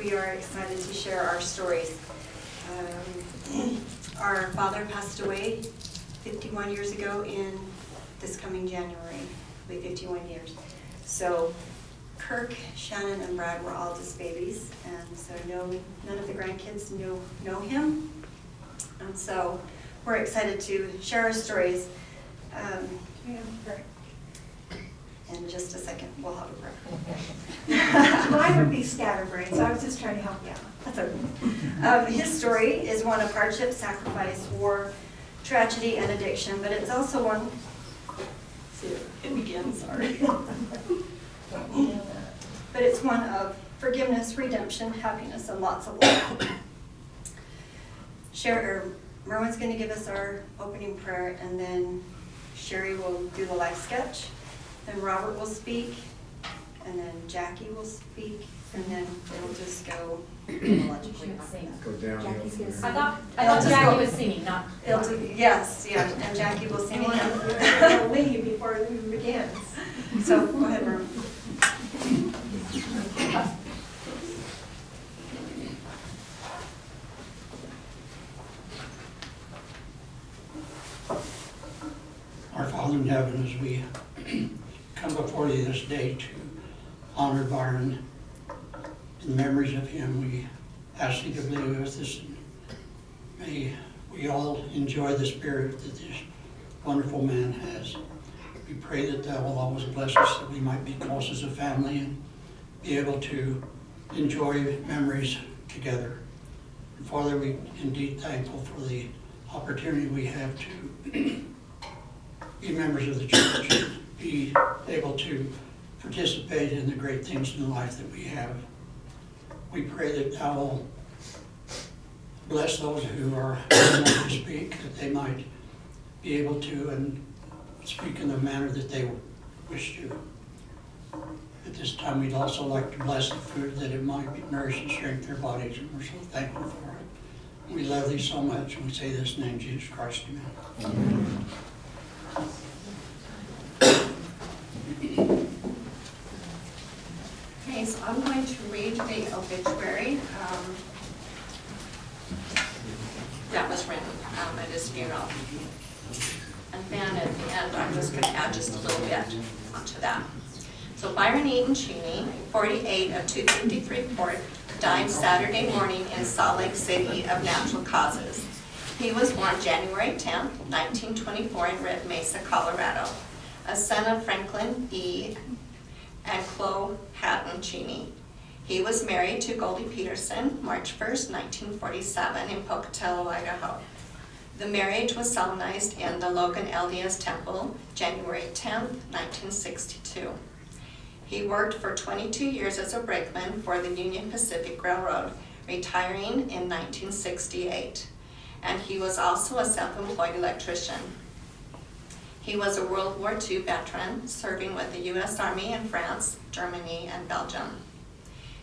we are excited to share our stories. Our father passed away 51 years ago in this coming January, it'll be 51 years. So Kirk, Shannon, and Brad were all just babies, and so none of the grandkids know him. And so we're excited to share our stories. In just a second, we'll have a prayer. Mine would be scatterbrained, so I was just trying to help you out. That's okay. His story is one of hardship, sacrifice, war, tragedy, and addiction, but it's also one. It begins, sorry. But it's one of forgiveness, redemption, happiness, and lots of love. Merwin's going to give us our opening prayer, and then Sherry will do the life sketch. Then Robert will speak, and then Jackie will speak, and then it'll just go chronologically. Go down. I thought Jackie was singing, not. Yes, and Jackie will sing again. We'll leave before it even begins. So go ahead, Merwin. Our Father in heaven, as we come before you this day to honor Byron, in memories of him, we ask you to be with us. And may we all enjoy the spirit that this wonderful man has. We pray that thou will always bless us, that we might be close as a family and be able to enjoy memories together. And Father, we indeed thankful for the opportunity we have to be members of the church, be able to participate in the great things in life that we have. We pray that thou will bless those who are able to speak, that they might be able to and speak in the manner that they wish to. At this time, we'd also like to bless the food, that it might nourish and strengthen their bodies, and we're so thankful for it. We love thee so much, and we say this in the name of Jesus Christ, amen. Okay, so I'm going to read the obituary that was written at his funeral. And then at the end, I'm just going to add just a little bit onto that. So Byron Eaton Cheney, 48 of 253 Port, died Saturday morning in Salt Lake City of natural causes. He was born January 10, 1924 in Red Mesa, Colorado, a son of Franklin E. and Chloe Hatton Cheney. He was married to Goldie Peterson March 1st, 1947 in Pocatello, Idaho. The marriage was solemnized in the Logan LDS Temple January 10th, 1962. He worked for 22 years as a brakeman for the Union Pacific Railroad, retiring in 1968. And he was also a self-employed electrician. He was a World War II veteran, serving with the U.S. Army in France, Germany, and Belgium.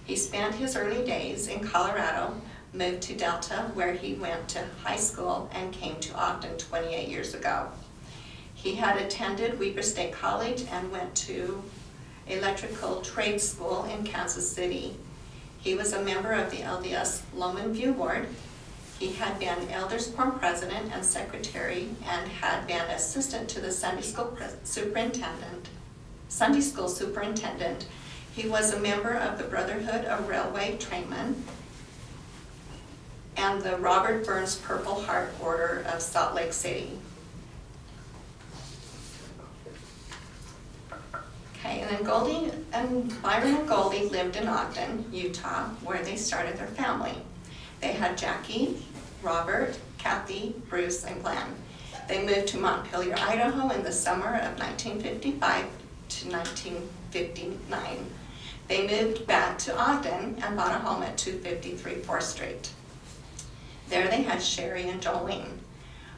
He spent his early days in Colorado, moved to Delta, where he went to high school, and came to Ogden 28 years ago. He had attended Weber State College and went to electrical trade school in Kansas City. He was a member of the LDS Lowman View Board. He had been Elders Quorum President and Secretary, and had been assistant to the Sunday School Superintendent. He was a member of the Brotherhood of Railway Trainmen and the Robert Burns Purple Heart Order of Salt Lake City. Okay, and then Byron and Goldie lived in Ogden, Utah, where they started their family. They had Jackie, Robert, Kathy, Bruce, and Glenn. They moved to Montpelier, Idaho in the summer of 1955 to 1959. They moved back to Ogden and bought a home at 253 4th Street. There they had Sherry and Jolene.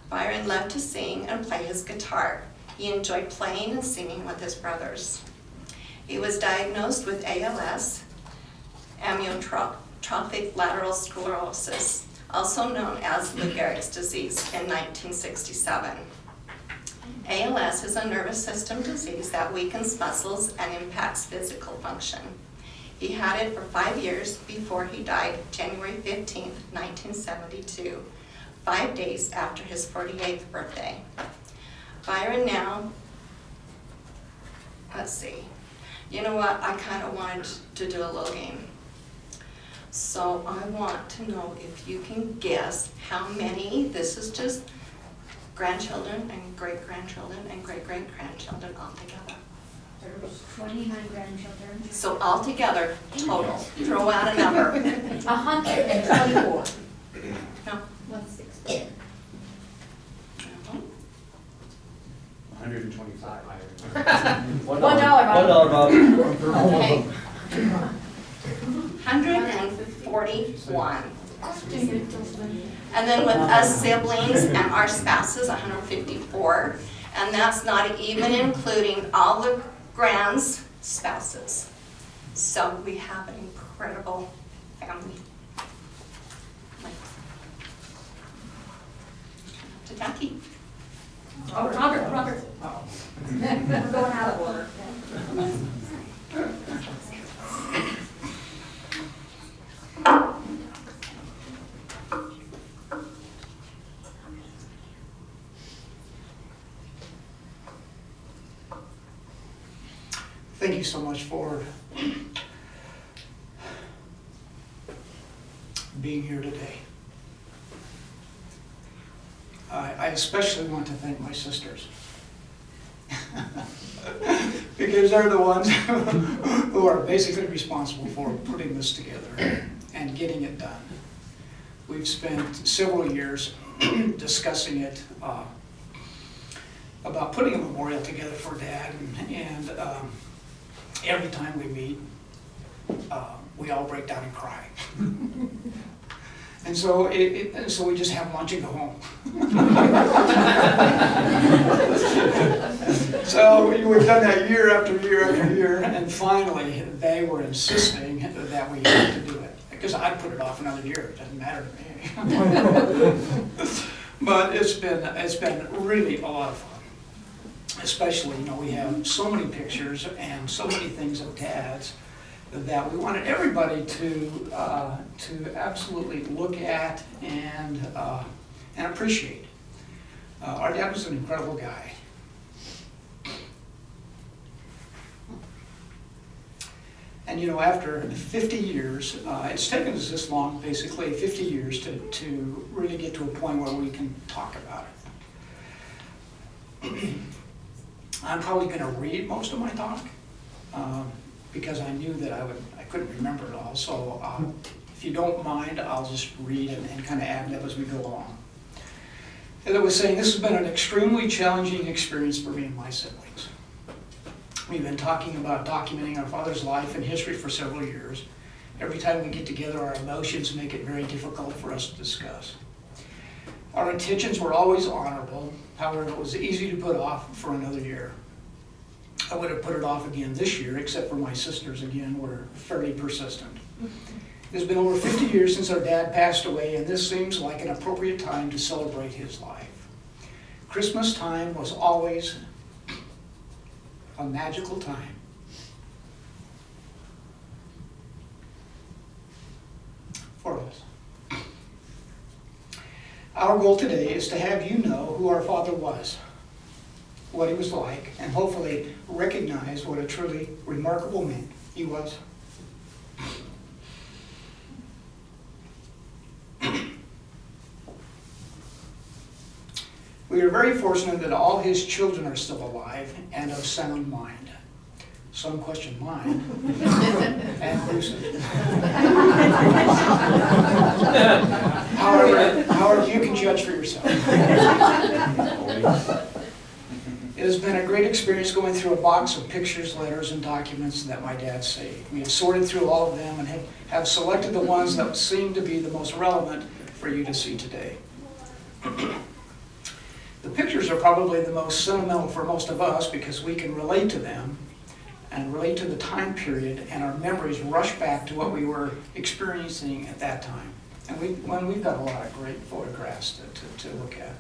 Byron loved to sing and play his guitar. He enjoyed playing and singing with his brothers. He was diagnosed with ALS, amyotrophic lateral sclerosis, also known as Lou Gehrig's disease, in 1967. ALS is a nervous system disease that weakens muscles and impacts physical function. He had it for 5 years before he died January 15th, 1972, 5 days after his 48th birthday. Byron now, let's see, you know what, I kind of wanted to do a little game. So I want to know if you can guess how many, this is just grandchildren and great-grandchildren and great-great-grandchildren all together. There's 29 grandchildren. So all together, total, throw out a number. 124. No? 160. No. 125. $1, Bob. Okay. 141. And then with us siblings and our spouses, 154. And that's not even including all the grands' spouses. So we have an incredible family. To Jackie. Oh, Robert. We're going out of order. Thank you so much for being here today. I especially want to thank my sisters. Because they're the ones who are basically responsible for putting this together and getting it done. We've spent several years discussing it, about putting a memorial together for Dad, and every time we meet, we all break down and cry. And so so we just have lunch and go home. So we've done that year after year after year, and finally they were insisting that we had to do it. Because I'd put it off another year, it doesn't matter to me. But it's been really a lot of fun. Especially, we have so many pictures and so many things of Dad's that we wanted everybody to absolutely look at and appreciate. Our dad was an incredible guy. And after 50 years, it's taken us this long, basically 50 years to really get to a point where we can talk about it. I'm probably going to read most of my talk because I knew that I couldn't remember it all. So if you don't mind, I'll just read and kind of ad lib as we go along. As I was saying, this has been an extremely challenging experience for me and my siblings. We've been talking about documenting our father's life and history for several years. Every time we get together, our emotions make it very difficult for us to discuss. Our intentions were always honorable. However, it was easy to put off for another year. I would have put it off again this year, except for my sisters, again, were fairly persistent. It's been over 50 years since our dad passed away, and this seems like an appropriate time to celebrate his life. Christmas time was always a magical time. For us. Our goal today is to have you know who our father was, what he was like, and hopefully recognize what a truly remarkable man he was. We are very fortunate that all his children are still alive and of sound mind. Some question mine and Bruce's. However, you can judge for yourself. It has been a great experience going through a box of pictures, letters, and documents that my dad saved. We have sorted through all of them and have selected the ones that seem to be the most relevant for you to see today. The pictures are probably the most sentimental for most of us because we can relate to them and relate to the time period, and our memories rush back to what we were experiencing at that time. And we've got a lot of great photographs to look at.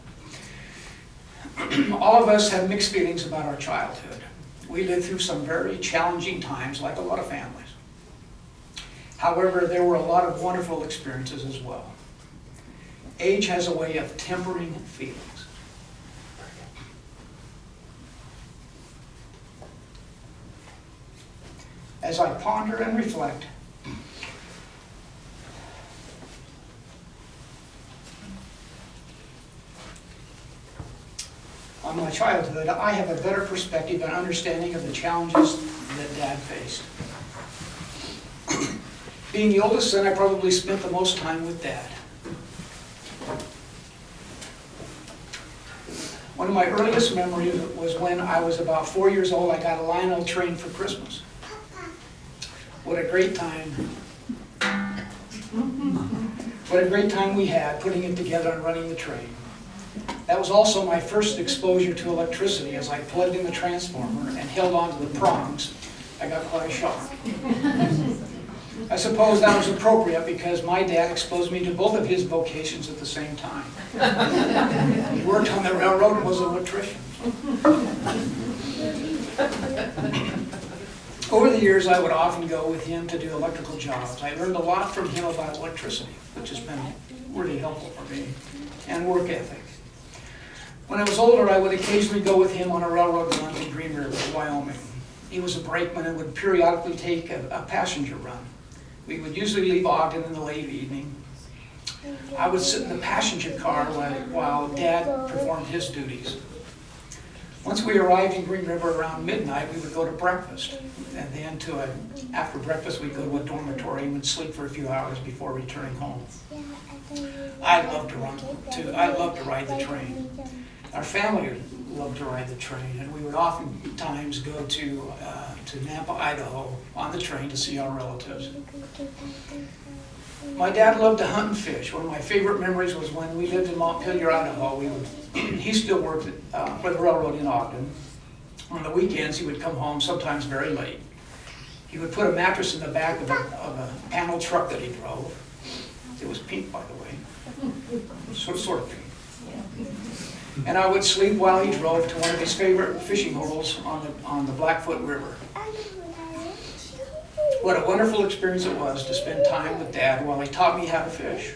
All of us have mixed feelings about our childhood. We lived through some very challenging times, like a lot of families. However, there were a lot of wonderful experiences as well. Age has a way of tempering feelings. As I ponder and reflect, on my childhood, I have a better perspective and understanding of the challenges that Dad faced. Being the oldest son, I probably spent the most time with Dad. One of my earliest memories was when I was about 4 years old. I got a Lionel train for Christmas. What a great time. What a great time we had putting it together and running the train. That was also my first exposure to electricity. As I plugged in the transformer and held onto the prongs, I got quite a shock. I suppose that was appropriate because my dad exposed me to both of his vocations at the same time. He worked on the railroad and was an electrician. Over the years, I would often go with him to do electrical jobs. I learned a lot from him about electricity, which has been really helpful for me, and work ethic. When I was older, I would occasionally go with him on a railroad run to Green River, Wyoming. He was a brakeman and would periodically take a passenger run. We would usually leave Ogden in the late evening. I would sit in the passenger car while Dad performed his duties. Once we arrived in Green River around midnight, we would go to breakfast. And then after breakfast, we'd go to a dormitory and would sleep for a few hours before returning home. I loved to ride the train. Our family loved to ride the train, and we would oftentimes go to Nampa, Idaho on the train to see our relatives. My dad loved to hunt and fish. One of my favorite memories was when we lived in Montpelier, Idaho. He still worked for the railroad in Ogden. On the weekends, he would come home, sometimes very late. He would put a mattress in the back of a panel truck that he drove. It was pink, by the way, sort of pink. And I would sleep while he drove to one of his favorite fishing holes on the Blackfoot River. What a wonderful experience it was to spend time with Dad while he taught me how to fish.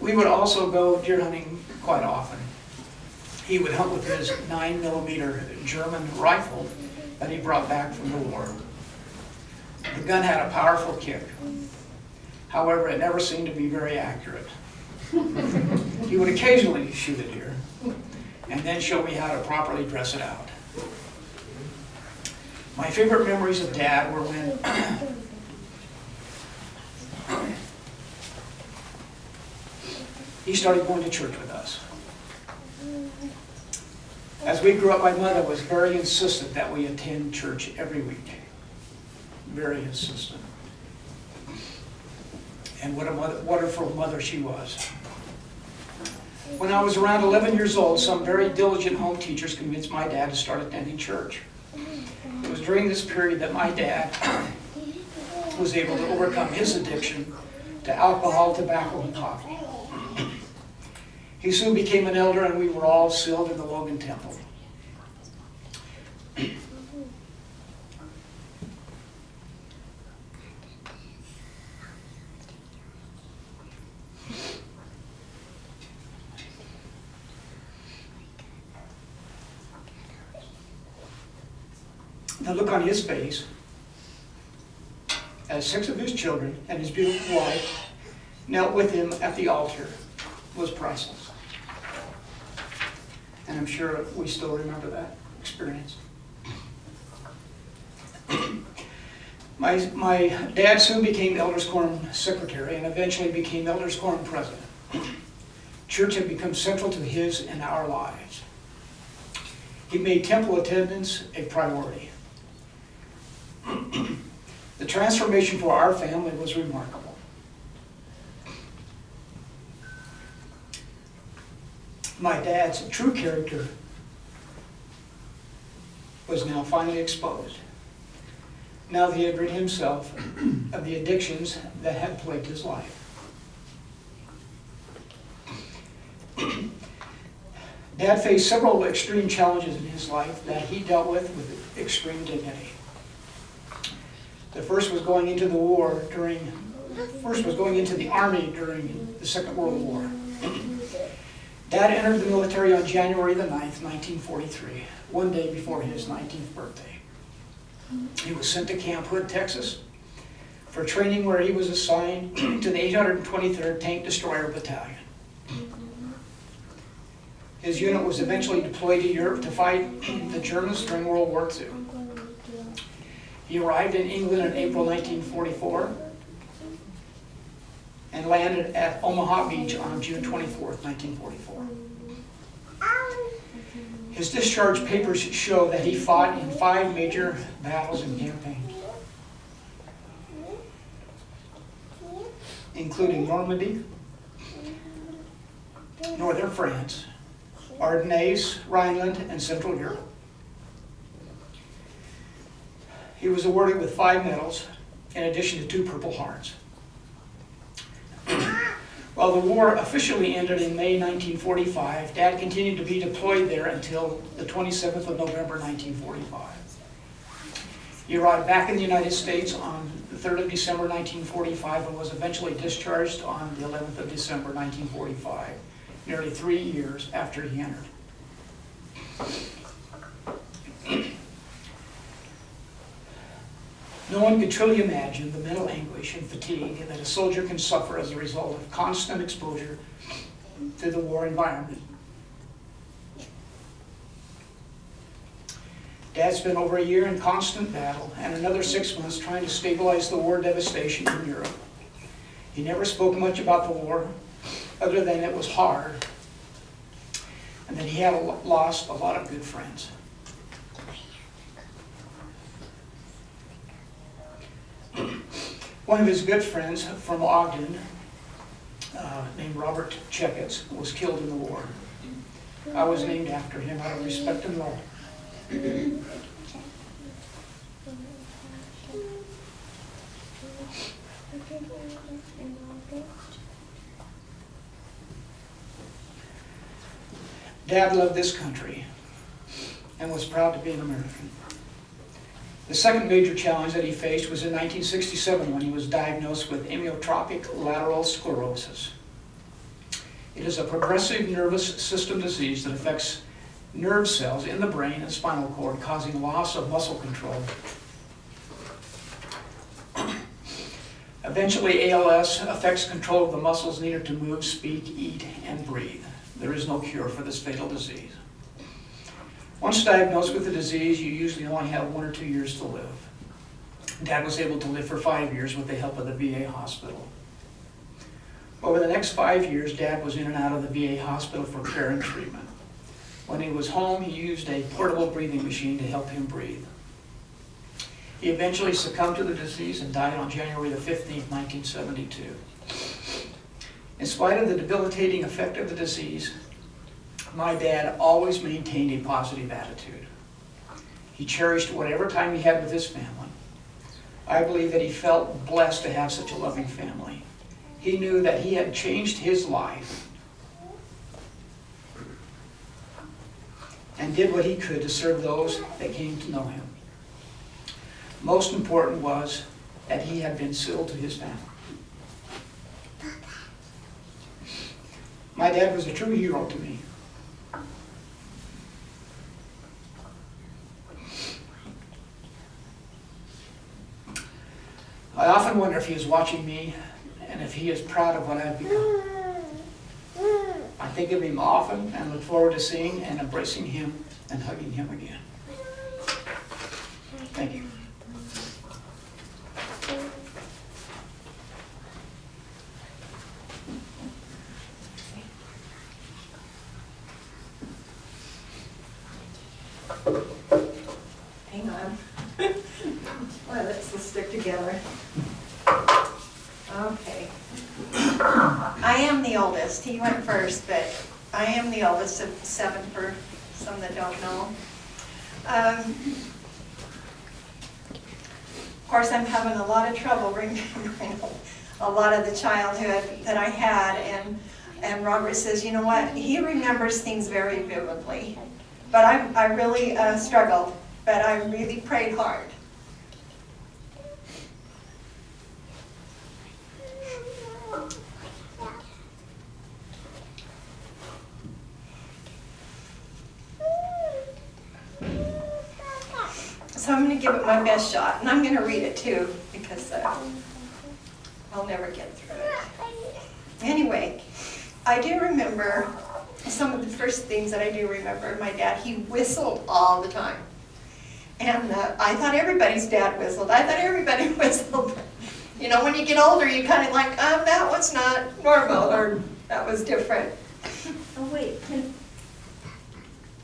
We would also go deer hunting quite often. He would hunt with his 9mm German rifle that he brought back from the war. The gun had a powerful kick. However, it never seemed to be very accurate. He would occasionally shoot a deer and then show me how to properly dress it out. My favorite memories of Dad were when he started going to church with us. As we grew up, my mother was very insistent that we attend church every week. Very insistent. And what a wonderful mother she was. When I was around 11 years old, some very diligent home teachers convinced my dad to start attending church. It was during this period that my dad was able to overcome his addiction to alcohol, tobacco, and coffee. He soon became an elder, and we were all sealed in the Logan Temple. The look on his face as 6 of his children and his beautiful wife knelt with him at the altar was priceless. And I'm sure we still remember that experience. My dad soon became Elders Quorum Secretary and eventually became Elders Quorum President. Church had become central to his and our lives. He made temple attendance a priority. The transformation for our family was remarkable. My dad's true character was now finally exposed. Now that he had rid himself of the addictions that had plagued his life. Dad faced several extreme challenges in his life that he dealt with extreme dignity. The first was going into the Army during the Second World War. Dad entered the military on January the 9th, 1943, one day before his 19th birthday. He was sent to Camp Hood, Texas, for training where he was assigned to the 823rd Tank Destroyer Battalion. His unit was eventually deployed to Europe to fight the Germans during World War II. He arrived in England in April 1944 and landed at Omaha Beach on June 24th, 1944. His discharge papers show that he fought in 5 major battles and campaigns, including Normandy, northern France, Ardennes, Rhineland, and Central Europe. He was awarded with 5 medals, in addition to 2 Purple Hearts. While the war officially ended in May 1945, Dad continued to be deployed there until the 27th of November 1945. He arrived back in the United States on the 3rd of December 1945 and was eventually discharged on the 11th of December 1945, nearly 3 years after he entered. No one could truly imagine the mental anguish and fatigue that a soldier can suffer as a result of constant exposure to the war environment. Dad spent over a year in constant battle and another 6 months trying to stabilize the war devastation in Europe. He never spoke much about the war, other than it was hard, and that he had lost a lot of good friends. One of his good friends from Ogden, named Robert Checketts, was killed in the war. I was named after him out of respect and love. Dad loved this country and was proud to be an American. The second major challenge that he faced was in 1967 when he was diagnosed with amyotrophic lateral sclerosis. It is a progressive nervous system disease that affects nerve cells in the brain and spinal cord, causing loss of muscle control. Eventually, ALS affects control of the muscles needed to move, speak, eat, and breathe. There is no cure for this fatal disease. Once diagnosed with the disease, you usually only have 1 or 2 years to live. Dad was able to live for 5 years with the help of the VA hospital. Over the next 5 years, Dad was in and out of the VA hospital for care and treatment. When he was home, he used a portable breathing machine to help him breathe. He eventually succumbed to the disease and died on January the 15th, 1972. In spite of the debilitating effect of the disease, my dad always maintained a positive attitude. He cherished whatever time he had with his family. I believe that he felt blessed to have such a loving family. He knew that he had changed his life and did what he could to serve those that came to know him. Most important was that he had been civil to his family. My dad was a true hero to me. I often wonder if he is watching me and if he is proud of what I've become. I think of him often and look forward to seeing and embracing him and hugging him again. Thank you. Hang on. My lips will stick together. Okay. I am the oldest. He went first, but I am the oldest of 7 for some that don't know. Of course, I'm having a lot of trouble remembering a lot of the childhood that I had, and Robert says, you know what, he remembers things very vividly. But I really struggled, but I really prayed hard. to give it my best shot, and I'm going to read it too, because I'll never get through it. Anyway, I do remember some of the first things that I do remember. My dad, he whistled all the time. And I thought everybody's dad whistled. I thought everybody whistled. You know, when you get older, you kind of like, that was not normal, or that was different. Oh, wait,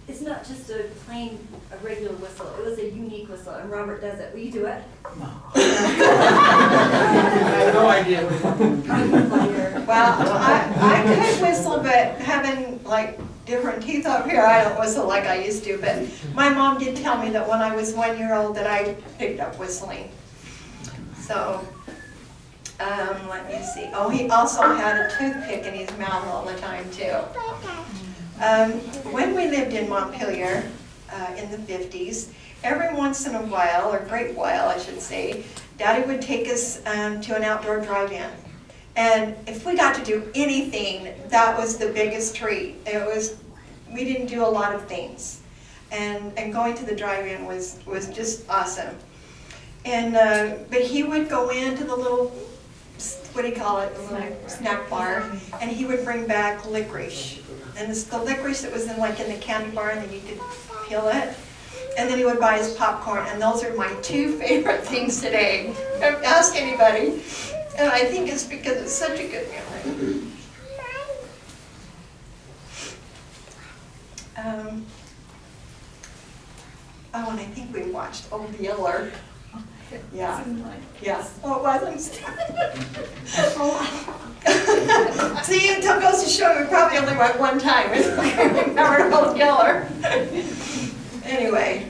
it's not just a regular whistle. It was a unique whistle, and Robert does it. Will you do it? No. I have no idea. Well, I could whistle, but having like different teeth up here, I don't whistle like I used to. But my mom did tell me that when I was 1 year old that I picked up whistling. So, let me see. Oh, he also had a toothpick in his mouth all the time too. When we lived in Montpelier in the 50s, every once in a while, or great while I should say, Daddy would take us to an outdoor drive-in. And if we got to do anything, that was the biggest treat. We didn't do a lot of things. And going to the drive-in was just awesome. And but he would go into the little, what do you call it, the little snack bar, and he would bring back licorice. And it's the licorice that was in the candy bar, and then you could peel it. And then he would buy his popcorn, and those are my two favorite things today. Don't ask anybody. And I think it's because it's such a good memory. Oh, and I think we watched Old Yeller. Yeah. Yeah. Oh, it wasn't. See, it goes to show we probably only went one time. I remember Old Yeller. Anyway,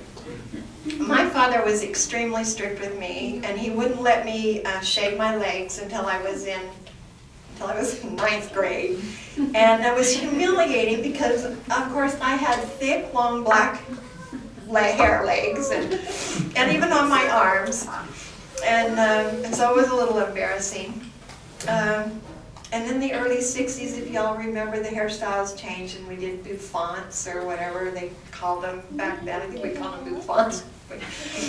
my father was extremely strict with me, and he wouldn't let me shave my legs until I was in ninth grade. And it was humiliating because, of course, I had thick, long, black hair legs, and even on my arms. And so it was a little embarrassing. And in the early 60s, if y'all remember, the hairstyles changed, and we did bouffants, or whatever they called them back then. I think we called them bouffants.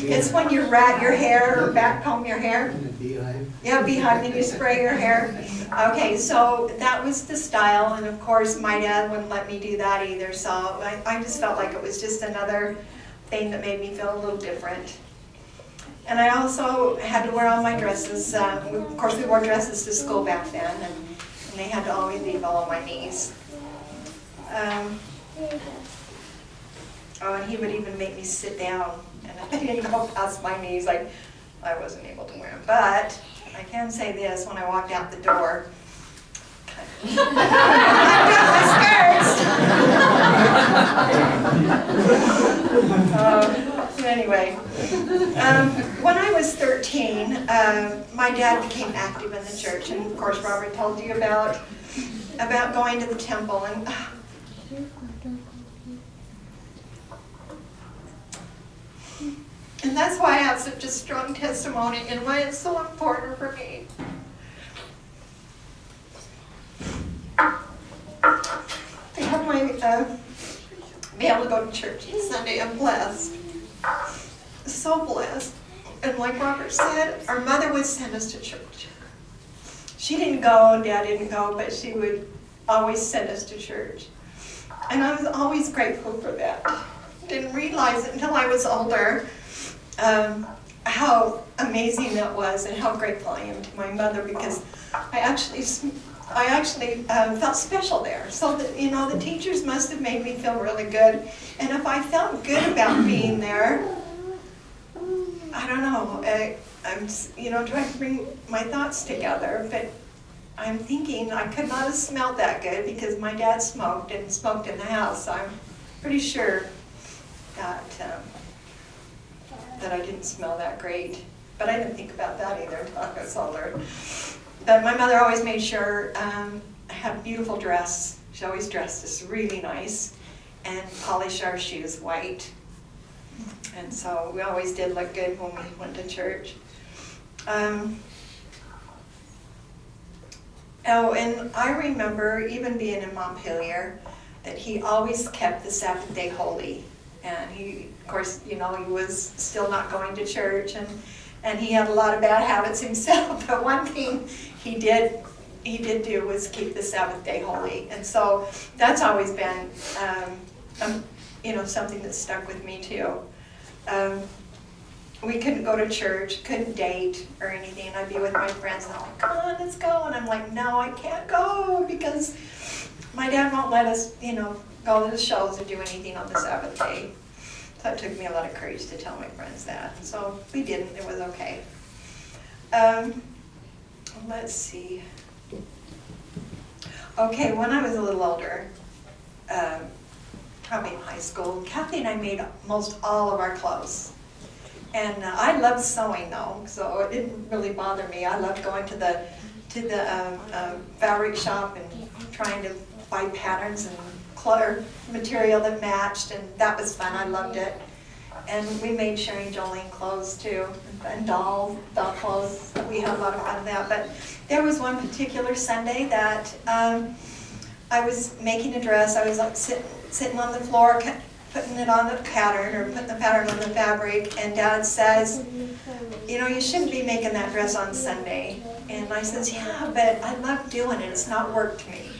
It's when you rat your hair or back comb your hair. Beehive. Yeah, beehive, and you spray your hair. Okay, so that was the style, and of course my dad wouldn't let me do that either, so I just felt like it was just another thing that made me feel a little different. And I also had to wear all my dresses. Of course, we wore dresses to school back then, and they had to always leave all of my knees. Oh, and he would even make me sit down, and I didn't go past my knees. I wasn't able to wear them. But I can say this: when I walked out the door, I've got my skirts. Anyway, when I was 13, my dad became active in the church, and of course Robert told you about going to the temple, and that's why I have such a strong testimony and why it's so important for me. To have be able to go to church each Sunday, I'm blessed. So blessed. And like Robert said, our mother would send us to church. She didn't go, Dad didn't go, but she would always send us to church. And I was always grateful for that. Didn't realize it until I was older, how amazing that was and how grateful I am to my mother, because I actually felt special there. So that, the teachers must have made me feel really good. And if I felt good about being there, I don't know, I'm trying to bring my thoughts together, but I'm thinking I could not have smelled that good because my dad smoked in the house. So I'm pretty sure that I didn't smell that great. But I didn't think about that either until I was older. But my mother always made sure I had a beautiful dress. She always dressed us really nice and polished our shoes white. And so we always did look good when we went to church. And I remember even being in Montpelier that he always kept the Sabbath day holy. And he, of course, he was still not going to church, and he had a lot of bad habits himself, but one thing he did do was keep the Sabbath day holy. And so that's always been, something that stuck with me too. We couldn't go to church, couldn't date or anything. I'd be with my friends and they're like, come on, let's go. And I'm like, no, I can't go because my dad won't let us, go to the shows or do anything on the Sabbath day. So it took me a lot of courage to tell my friends that. So we didn't, it was okay. Let's see. Okay, when I was a little older, probably in high school, Kathy and I made most all of our clothes. And I loved sewing though, so it didn't really bother me. I loved going to the fabric shop and trying to buy patterns and clutter material that matched, and that was fun. I loved it. And we made Sherry and Jolene clothes too, and doll clothes. We had a lot of fun with that. But there was one particular Sunday that I was making a dress. I was like sitting on the floor, putting it on the pattern, or putting the pattern on the fabric, and Dad says, you shouldn't be making that dress on Sunday. And I says, yeah, but I love doing it. It's not work to me.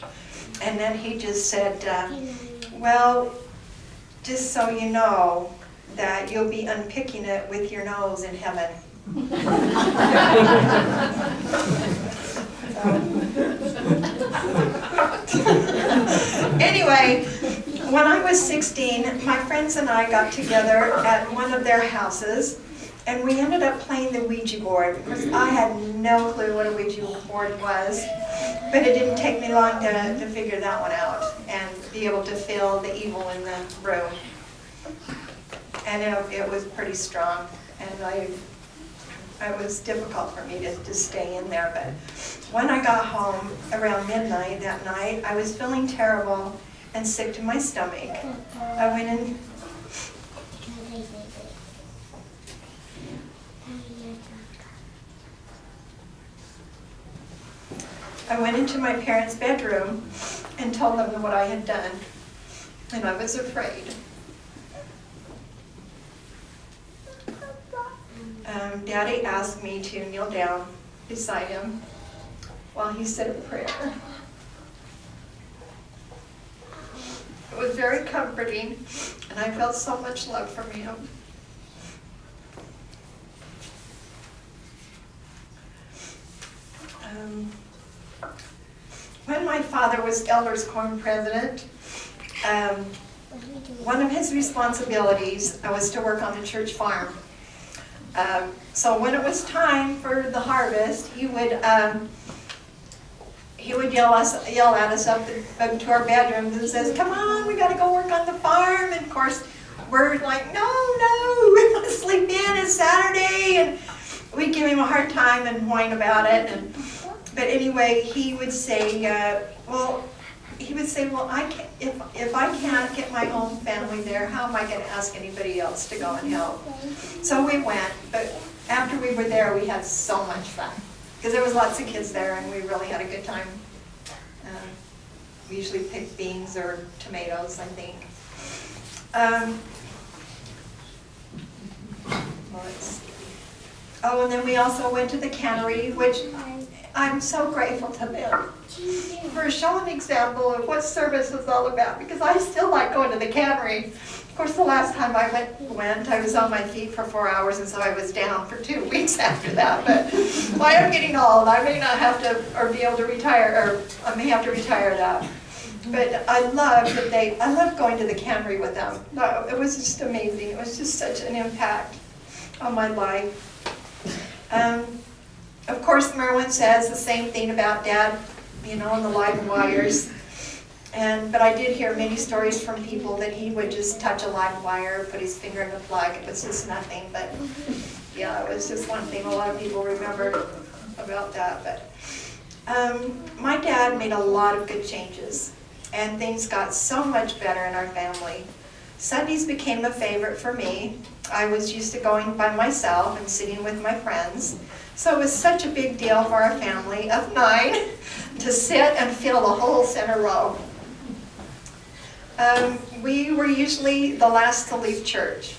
And then he just said, well, just so you know that you'll be unpicking it with your nose in heaven. Anyway, when I was 16, my friends and I got together at one of their houses, and we ended up playing the Ouija board. Because I had no clue what a Ouija board was, but it didn't take me long to figure that one out and be able to feel the evil in the room. And it was pretty strong, and it was difficult for me to stay in there. But when I got home around midnight that night, I was feeling terrible and sick to my stomach. I went into my parents' bedroom and told them what I had done, and I was afraid. Daddy asked me to kneel down beside him while he said a prayer. It was very comforting, and I felt so much love from him. When my father was Elders Quorum president, one of his responsibilities was to work on the church farm. So when it was time for the harvest, he would yell at us up to our bedrooms and says, "Come on, we got to go work on the farm." And of course, we're like, "No, we want to sleep in. It's Saturday," and we'd give him a hard time and whine about it. But anyway, he would say, "Well, if I can't get my own family there, how am I going to ask anybody else to go and help?" So we went, but after we were there, we had so much fun because there was lots of kids there, and we really had a good time. We usually picked beans or tomatoes, I think. Let's see. Oh, and then we also went to the cannery, which I'm so grateful to them for showing an example of what service was all about, because I still like going to the cannery. Of course, the last time I went, I was on my feet for 4 hours, and so I was down for 2 weeks after that. But I am getting old. I may not have to, or be able to retire, or I may have to retire that. But I loved going to the cannery with them. It was just amazing. It was just such an impact on my life. Of course, Merwin says the same thing about Dad, and the live wires. But I did hear many stories from people that he would just touch a live wire, put his finger in the plug. It was just nothing. But yeah, it was just one thing a lot of people remember about that. But my dad made a lot of good changes, and things got so much better in our family. Sundays became a favorite for me. I was used to going by myself and sitting with my friends. So it was such a big deal for our family of 9 to sit and fill the whole center row. We were usually the last to leave church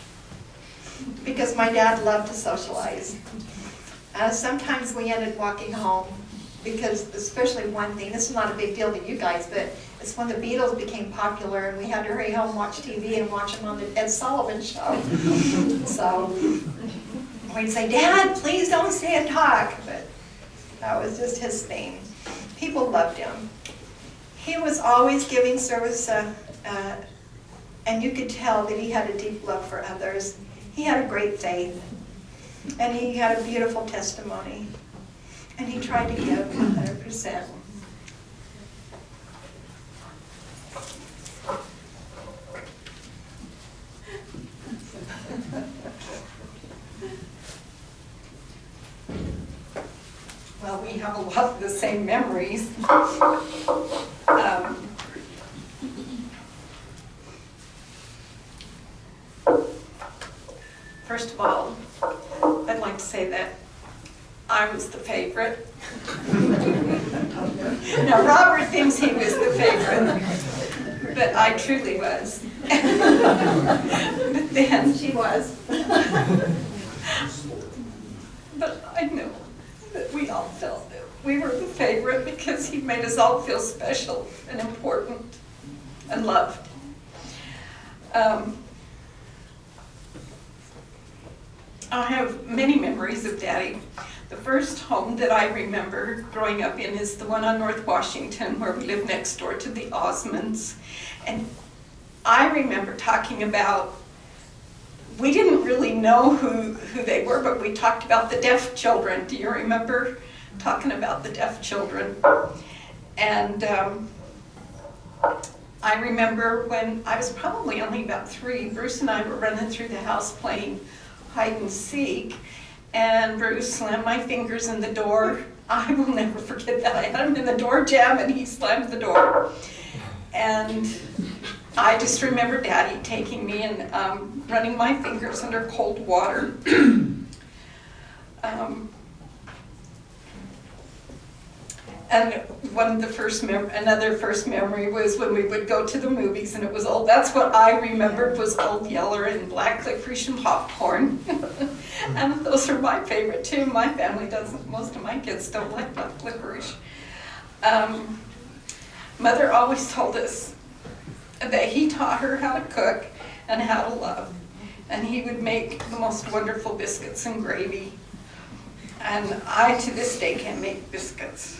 because my dad loved to socialize. Sometimes we ended walking home because, especially one thing, this is not a big deal to you guys, but it's when the Beatles became popular and we had to hurry home, watch TV, and watch them on the Ed Sullivan Show. So we'd say, "Dad, please don't stay and talk," but that was just his thing. People loved him. He was always giving service, and you could tell that he had a deep love for others. He had a great faith, and he had a beautiful testimony, and he tried to give 100%. Well, we have a lot of the same memories. First of all, I'd like to say that I was the favorite. Now, Robert thinks he was the favorite, but I truly was. But then she was. But I know that we all felt that we were the favorite because he made us all feel special and important and loved. I have many memories of Daddy. The first home that I remember growing up in is the one on North Washington, where we live next door to the Osmonds. And I remember talking about, we didn't really know who they were, but we talked about the deaf children. Do you remember talking about the deaf children? And I remember when I was probably only about 3, Bruce and I were running through the house playing hide and seek, and Bruce slammed my fingers in the door. I will never forget that. I had him in the door jamb and he slammed the door. And I just remember Daddy taking me and running my fingers under cold water. And one of the another first memory was when we would go to the movies, and it was old. That's what I remembered was Old Yeller and black licorice and popcorn. And those are my favorite too. My family doesn't. Most of my kids don't like black licorice. Mother always told us that he taught her how to cook and how to love. And he would make the most wonderful biscuits and gravy. And I, to this day, can make biscuits.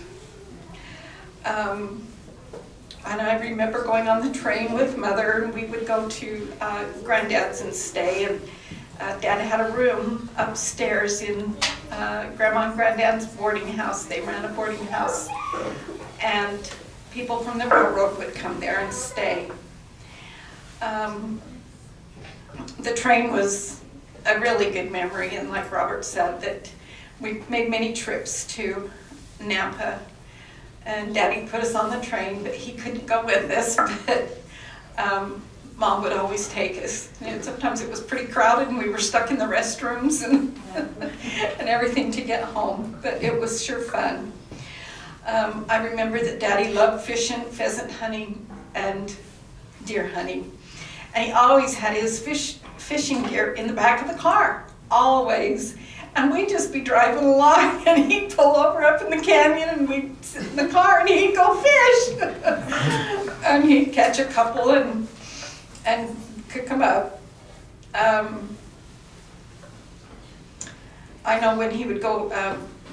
And I remember going on the train with Mother, and we would go to Granddad's and stay. And Dad had a room upstairs in Grandma and Granddad's boarding house. They ran a boarding house, and people from the railroad would come there and stay. The train was a really good memory, and like Robert said, that we made many trips to Nampa, and Daddy put us on the train, but he couldn't go with us, but Mom would always take us. And sometimes it was pretty crowded and we were stuck in the restrooms and, and everything to get home, but it was sure fun. I remember that Daddy loved fishing, pheasant hunting, and deer hunting. And he always had his fishing gear in the back of the car, always. And we'd just be driving along and he'd pull over up in the canyon and we'd sit in the car and he'd go fish. And he'd catch a couple and cook them up. I know when he would go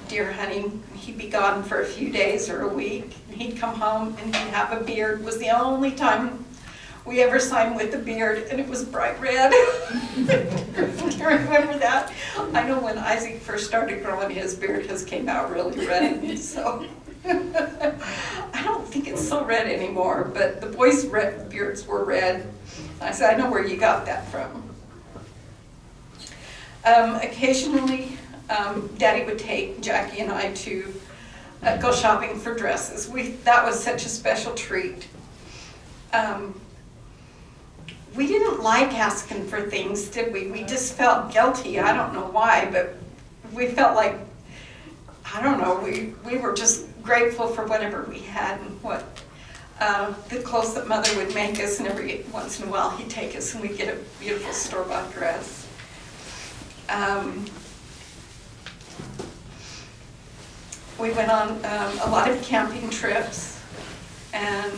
deer hunting, he'd be gone for a few days or a week. He'd come home and he'd have a beard. It was the only time we ever saw him with a beard, and it was bright red. Do you remember that? I know when Isaac first started growing, his beard came out really red. So I don't think it's so red anymore, but the boys' beards were red. I said, I know where you got that from. Occasionally, Daddy would take Jackie and I to go shopping for dresses. That was such a special treat. We didn't like asking for things, did we? We just felt guilty. I don't know why, but we felt like, I don't know, we were just grateful for whatever we had and what the clothes that Mother would make us, and every once in a while he'd take us and we'd get a beautiful store-bought dress. We went on a lot of camping trips, and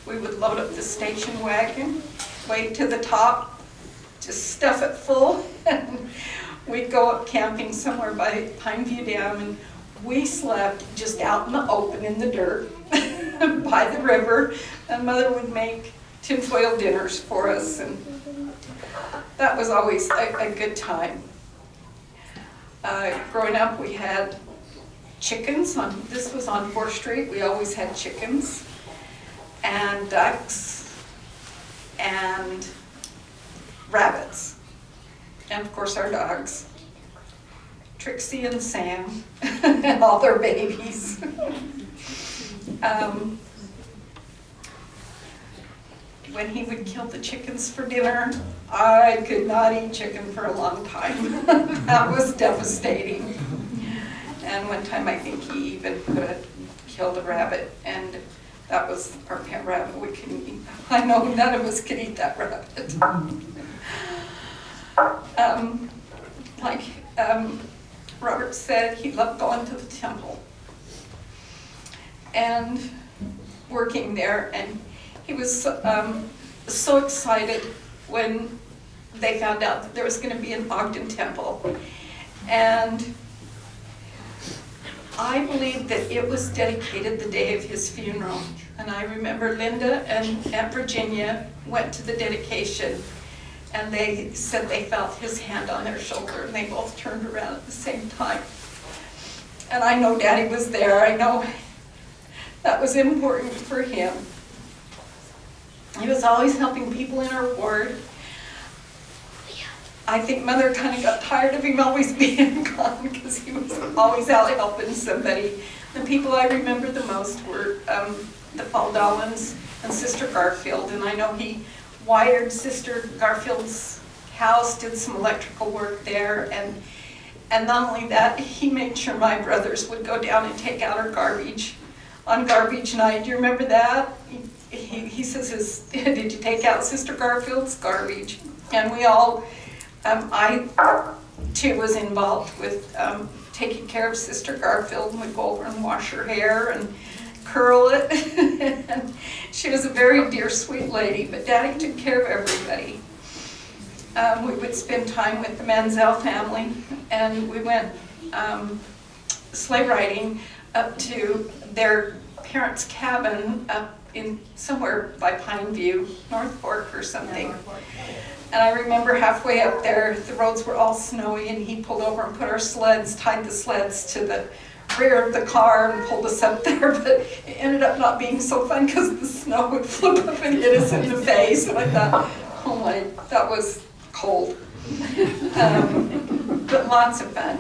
we would load up the station wagon, wait to the top, just stuff it full, and we'd go up camping somewhere by Pineview Dam, and we slept just out in the open in the dirt by the river, and Mother would make tinfoil dinners for us, and that was always a good time. Growing up, we had chickens. This was on 4th Street. We always had chickens and ducks and rabbits, and of course our dogs, Trixie and Sam, and all their babies. When he would kill the chickens for dinner, I could not eat chicken for a long time. That was devastating. And one time I think he even killed a rabbit, and that was our pet rabbit. We couldn't eat that. I know none of us could eat that rabbit. Robert said, he loved going to the temple and working there, and he was so excited when they found out that there was going to be an Ogden temple. And I believe that it was dedicated the day of his funeral. And I remember Linda and Aunt Virginia went to the dedication, and they said they felt his hand on their shoulder, and they both turned around at the same time. And I know Daddy was there. I know that was important for him. He was always helping people in our ward. I think Mother kind of got tired of him always being gone, because he was always out helping somebody. The people I remember the most were the Faldowans and Sister Garfield, and I know he wired Sister Garfield's house, did some electrical work there, and not only that, he made sure my brothers would go down and take out our garbage on garbage night. Do you remember that? He says, did you take out Sister Garfield's garbage? And we all, I too was involved with taking care of Sister Garfield, and we'd go over and wash her hair and curl it. And she was a very dear, sweet lady, but Daddy took care of everybody. We would spend time with the Manziel family, and we went sleigh riding up to their parents' cabin up in somewhere by Pineview, North Fork or something. And I remember halfway up there, the roads were all snowy, and he pulled over and put our sleds, tied the sleds to the rear of the car and pulled us up there, but it ended up not being so fun because the snow would flip up and hit us in the face, and I thought, oh my, that was cold. But lots of fun.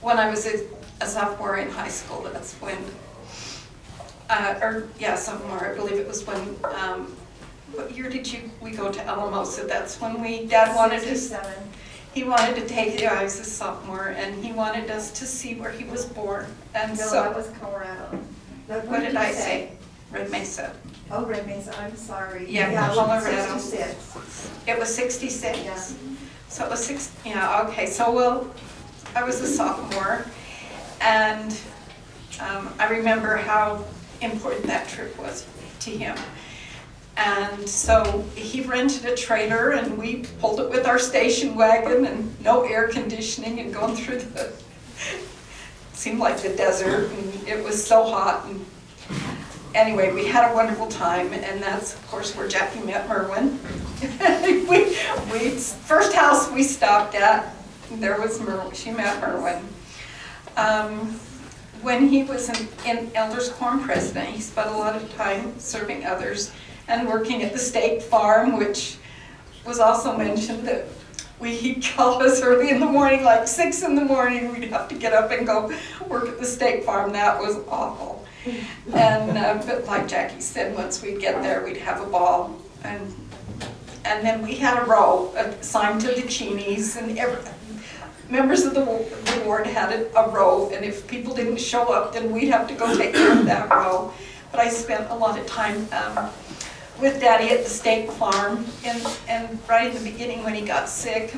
When I was a sophomore in high school, that's when, sophomore, I believe it was when, what year did we go to Alamosa? That's when Dad wanted us, he wanted to take, I was a sophomore, and he wanted us to see where he was born. And No, so, that was Colorado. what did I say? Red Mesa. Oh, Red Mesa, I'm sorry. Yeah, Colorado. 66. It was 66? Yeah. So it was okay, so I was a sophomore, and I remember how important that trip was to him. And so he rented a trailer, and we pulled it with our station wagon, and no air conditioning, and going through seemed like the desert, and it was so hot. And anyway, we had a wonderful time, and that's, of course, where Jackie met Merwin. First house we stopped at, there was Merwin. She met Merwin. When he was in Elders Quorum president, he spent a lot of time serving others and working at the State Farm, which was also mentioned that he'd call us early in the morning, like 6 in the morning, we'd have to get up and go work at the State Farm. That was awful. And but like Jackie said, once we'd get there, we'd have a ball. And then we had a row assigned to the Cheneys, and members of the ward had a row, and if people didn't show up, then we'd have to go take care of that row. But I spent a lot of time with Daddy at the state farm, and right in the beginning when he got sick.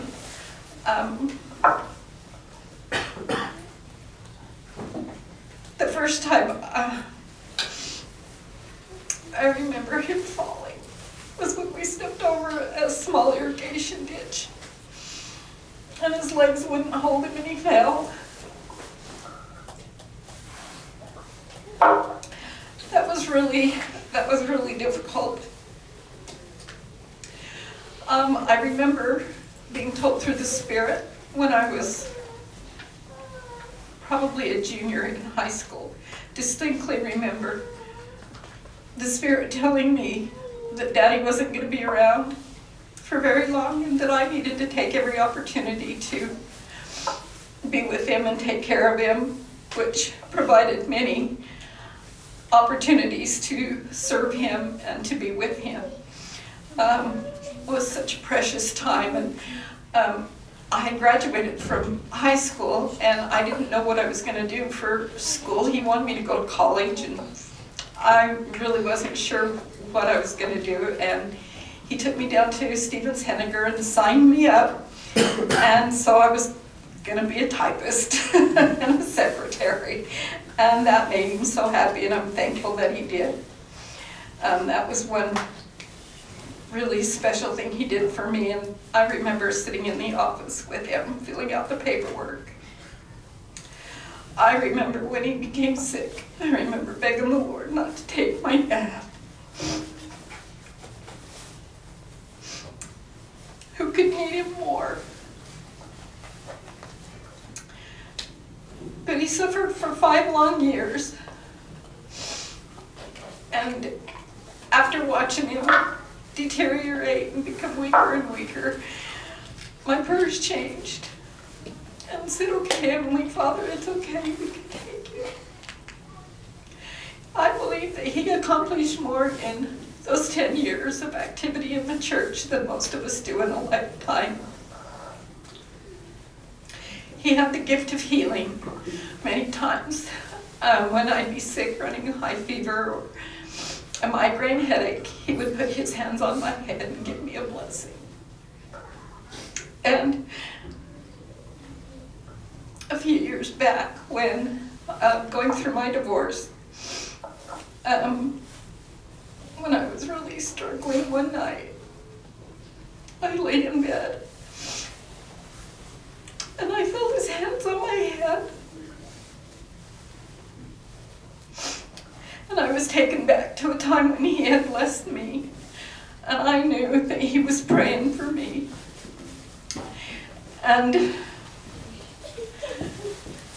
The first time I remember him falling was when we stepped over a small irrigation ditch, and his legs wouldn't hold him and he fell. That was really difficult. I remember being told through the Spirit when I was probably a junior in high school. Distinctly remember the Spirit telling me that Daddy wasn't going to be around for very long and that I needed to take every opportunity to be with him and take care of him, which provided many opportunities to serve him and to be with him. It was such a precious time, and I had graduated from high school and I didn't know what I was going to do for school. He wanted me to go to college and I really wasn't sure what I was going to do, and he took me down to Stevens Henniger and signed me up, and so I was going to be a typist and a secretary, and that made him so happy, and I'm thankful that he did. That was one really special thing he did for me, and I remember sitting in the office with him filling out the paperwork. I remember when he became sick, I remember begging the Lord not to take my dad. Who could need him more? But he suffered for 5 long years. And after watching him deteriorate and become weaker and weaker, my prayers changed. And said, okay, Heavenly Father, it's okay, we can take you. I believe that he accomplished more in those 10 years of activity in the church than most of us do in a lifetime. He had the gift of healing many times. When I'd be sick, running a high fever or a migraine headache, he would put his hands on my head and give me a blessing. And a few years back, when going through my divorce, when I was really struggling one night, I lay in bed and I felt his hands on my head. And I was taken back to a time when he had blessed me, and I knew that he was praying for me. And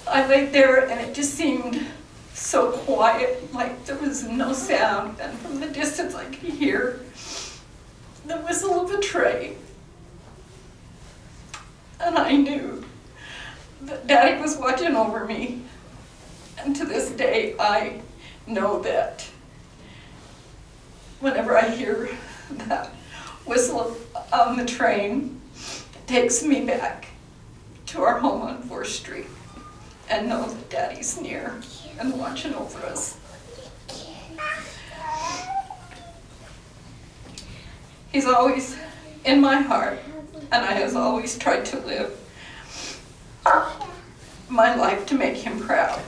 I laid there and it just seemed so quiet, like there was no sound, and from the distance I could hear the whistle of a train. And I knew that Daddy was watching over me, and to this day I know that whenever I hear that whistle on the train, it takes me back to our home on 4th Street and know that Daddy's near and watching over us. He's always in my heart, and I have always tried to live my life to make him proud.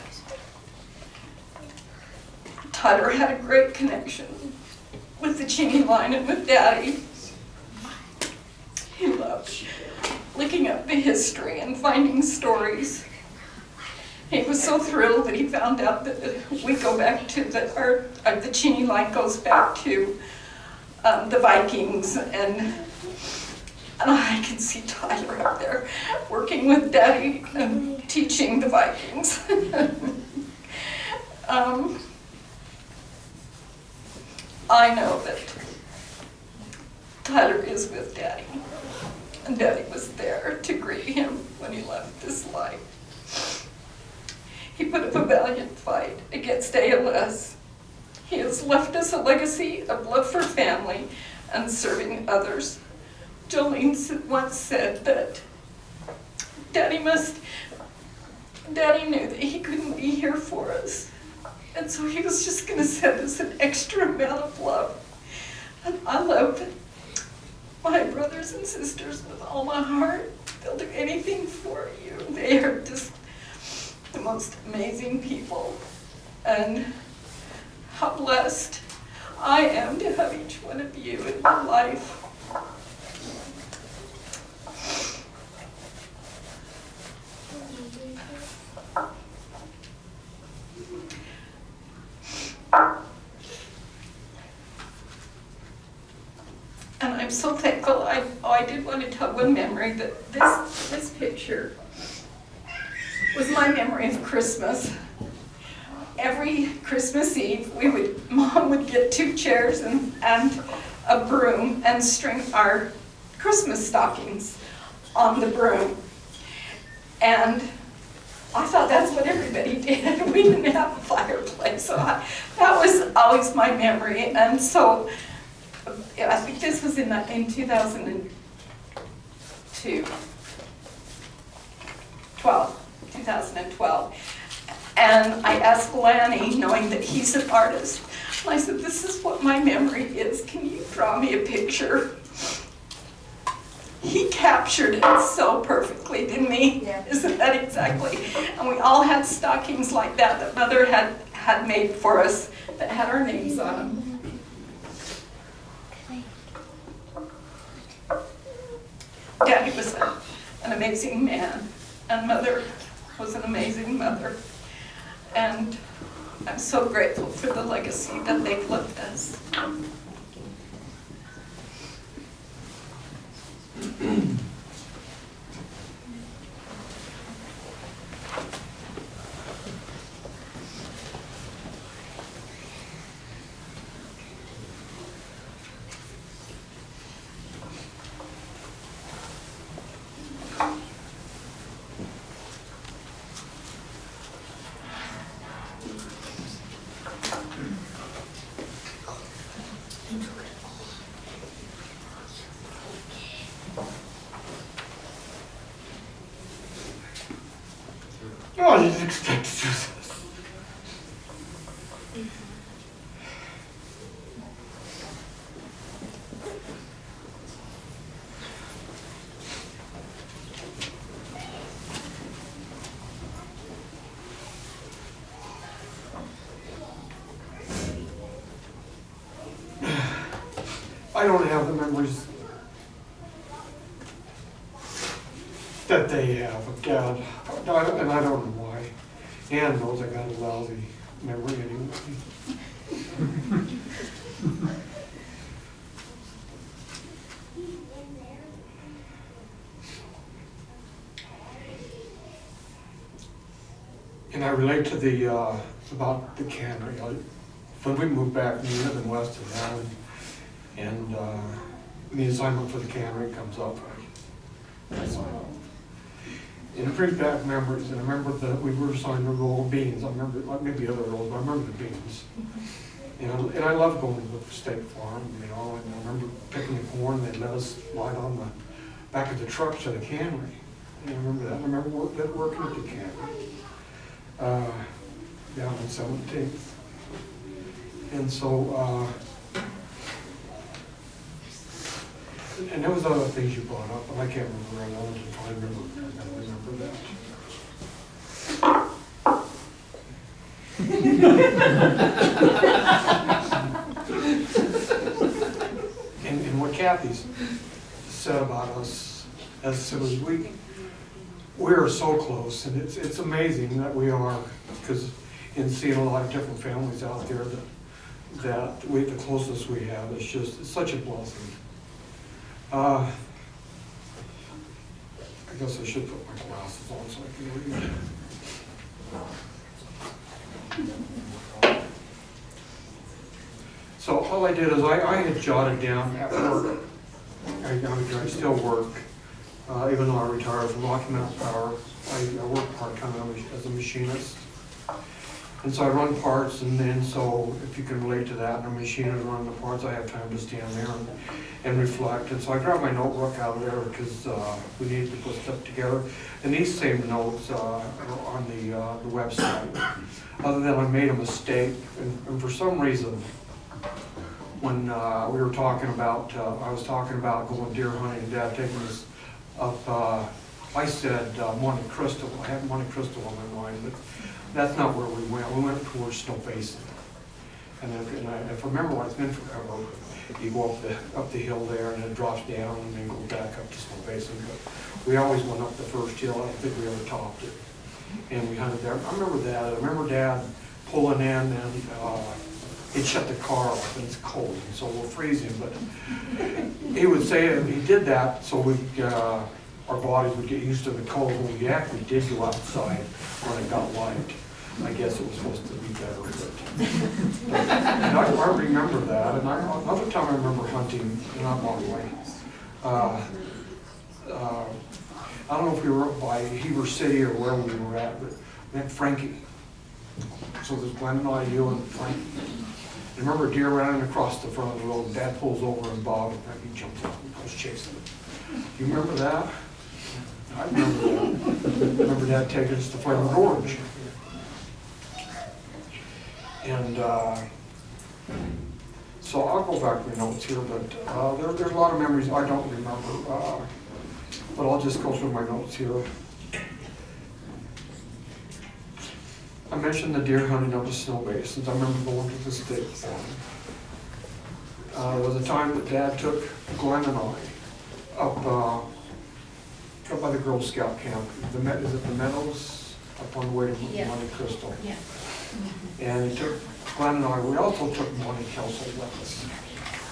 Tyler had a great connection with the Cheney line and with Daddy. He loved looking up the history and finding stories. He was so thrilled that he found out that we go back to the Cheney line goes back to the Vikings, and I can see Tyler up there working with Daddy and teaching the Vikings. I know that Tyler is with Daddy, and Daddy was there to greet him when he left this life. He put up a valiant fight against ALS. He has left us a legacy of love for family and serving others. Jolene once said that Daddy knew that he couldn't be here for us. And so he was just going to send us an extra amount of love. And I love my brothers and sisters with all my heart. They'll do anything for you. They are just the most amazing people. And how blessed I am to have each one of you in my life. And I'm so thankful. I did want to tell one memory that this picture was my memory of Christmas. Every Christmas Eve, Mom would get 2 chairs and a broom and string our Christmas stockings on the broom. And I thought that's what everybody did. We didn't have a fireplace, so that was always my memory. And so I think this was in 2002. 2012. And I asked Lanny, knowing that he's an artist, and I said, this is what my memory is. Can you draw me a picture? He captured it so perfectly, didn't he? Yeah. Isn't that exactly? And we all had stockings like that Mother had made for us that had our names on them. Daddy was an amazing man, and Mother was an amazing mother. And I'm so grateful for the legacy that they've left us. Oh, I didn't expect to do this. I don't have the memories that they have of Dad, and I don't know why. Ann knows I got a lousy memory anyway. And I relate to the about the cannery. When we moved back, we live in Weston now, and the assignment for the cannery comes up. And it brings back memories, and I remember that we were assigned a roll of beans. I remember, like maybe other rolls, but I remember the beans. And I love going to the state farm, you know, and I remember picking the corn. They'd let us ride on the back of the trucks to the cannery. And I remember that. I remember working at the cannery down on 17th. And so, and there was other things you brought up, but I can't remember. I wanted to try and remember that. And what Kathy's said about us as siblings, we are so close, and it's amazing that we are, because in seeing a lot of different families out there that the closest we have, it's such a blessing. I guess I should put my glasses on so I can read. So all I did is I had jotted down at work. I still work, even though I retired from Rocky Mountain Power. I work part-time as a machinist. And so I run parts, and then so if you can relate to that, and a machine is running the parts, I have time to stand there and reflect. And so I grabbed my notebook out of there because we needed to put stuff together. And these same notes are on the website. Other than I made a mistake, and for some reason, when we were talking about, I was talking about going deer hunting, and Dad taking us up, I said Monte Cristo. I had Monte Cristo on my mind, but that's not where we went. We went towards Snow Basin. And if I remember what it's been forever, you go up the hill there and it drops down and then go back up to Snow Basin. But we always went up the first hill. I don't think we ever topped it. And we hunted there. I remember that. I remember Dad pulling in and he'd shut the car off and it's cold, and so we're freezing. But he would say he did that so our bodies would get used to the cold when we actually did go outside when it got light. I guess it was supposed to be better, and I remember that. And another time I remember hunting, and I'm on the way. I don't know if we were up by Heber City or where we were at, but we had Frankie. So there's Glenn and I, you and Frankie. I remember a deer running across the front of the road, and Dad pulls over and Bob, and Frankie jumps out and goes chasing him. You remember that? I remember that. I remember Dad taking us to Flaming Gorge. And so I'll go back to my notes here, but there's a lot of memories I don't remember. But I'll just go through my notes here. I mentioned the deer hunting of the snow basins. I remember going to the state farm. There was a time that Dad took Glenn and I up by the Girl Scout camp. Is it the Meadows? Up on the way to Monte Cristo. Yeah. And he took Glenn and I. We also took Monte Kelso with us.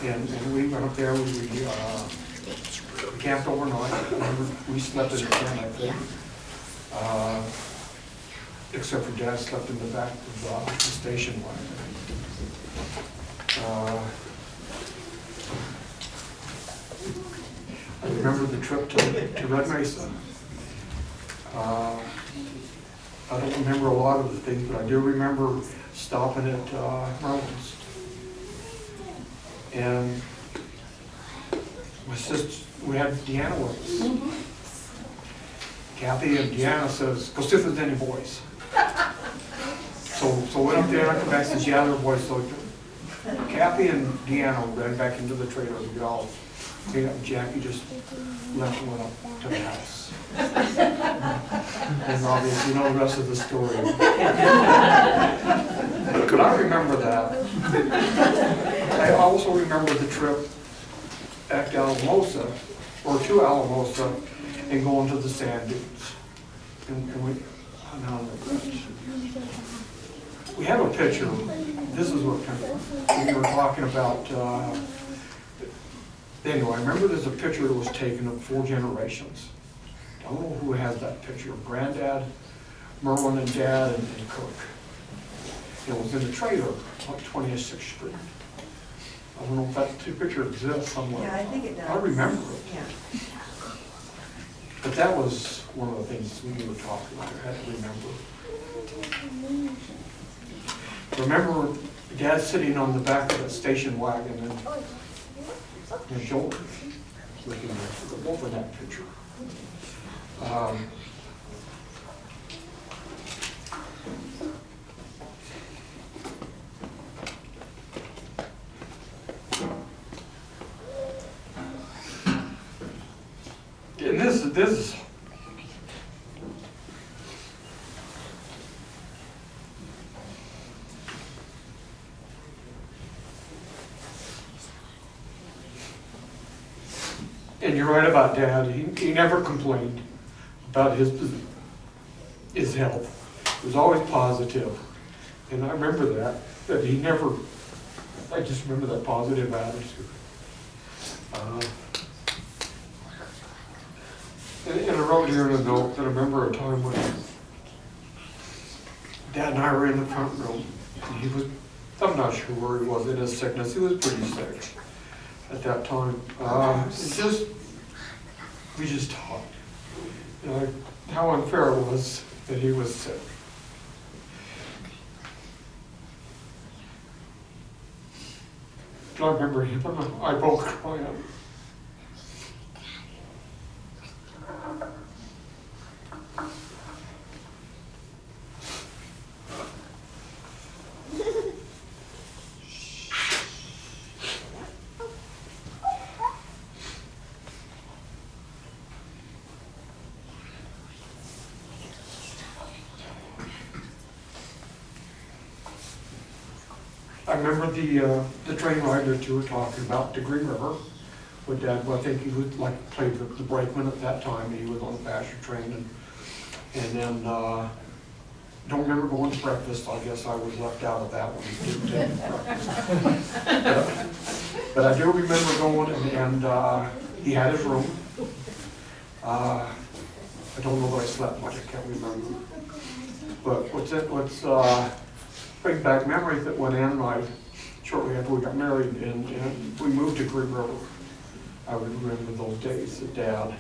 And we went up there. We camped overnight. We slept in the tent, I think. Except for Dad slept in the back of the station wagon. I remember the trip to Red Mesa. I don't remember a lot of the things, but I do remember stopping at Merlin's. And my sister, we had Deanna with us. Kathy and Deanna says, go see if there's any boys. So went up there and I come back and says, yeah, there are boys. So Kathy and Deanna ran back into the trailer to get all cleaned up. Jackie just left and went up to the house. And obviously you know the rest of the story. But I remember that. I also remember the trip back to Alamosa, or to Alamosa, and going to the sand dunes. And we have a picture. This is what we were talking about. Anyway, I remember there's a picture that was taken of 4 generations. I don't know who has that picture. Granddad, Merlin, and Dad, and Cook. It was in the trailer, like 26th Street. I don't know if that picture exists somewhere. Yeah, I think it does. I remember it. Yeah. But that was one of the things we were talking about. I had to remember. Remember Dad sitting on the back of the station wagon and Joel looking over that picture. And this is and you're right about Dad. He never complained about his health. He was always positive. And I remember that he never, I just remember that positive attitude. And I wrote here in a note that I remember a time when Dad and I were in the front room. And he was, I'm not sure where he was in his sickness. He was pretty sick at that time. We just talked. You know, how unfair it was that he was sick. I remember him and I both crying. I remember the train ride that you were talking about to Green River with Dad. Well, I think he would like played the brakeman at that time. He was on the passenger train, and then don't remember going to breakfast. I guess I was left out of that one. But I do remember going, and he had his room. I don't know that I slept much. I can't remember. But what's bring back memories that went in, and I, shortly after we got married and we moved to Green River, I would remember those days that Dad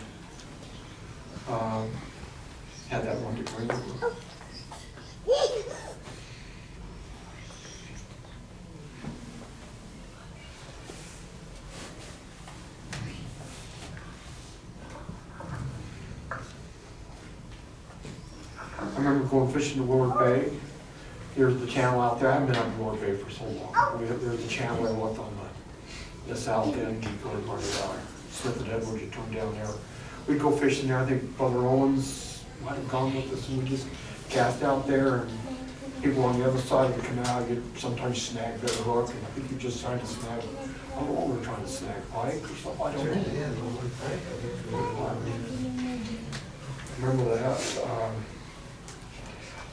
had that one to Green River. I remember going fishing in Willard Bay. There's the channel out there. I haven't been on Willard Bay for so long. There's a channel I looked on the south end. You go to Smith and Edwards, you turn down there. We'd go fishing there. I think Brother Owens might have gone with us, and we just cast out there. And people on the other side of the canal, you'd sometimes snag their hook, and I think you just trying to snag, I don't know what we were trying to snag, pike or something. I don't know. Remember that.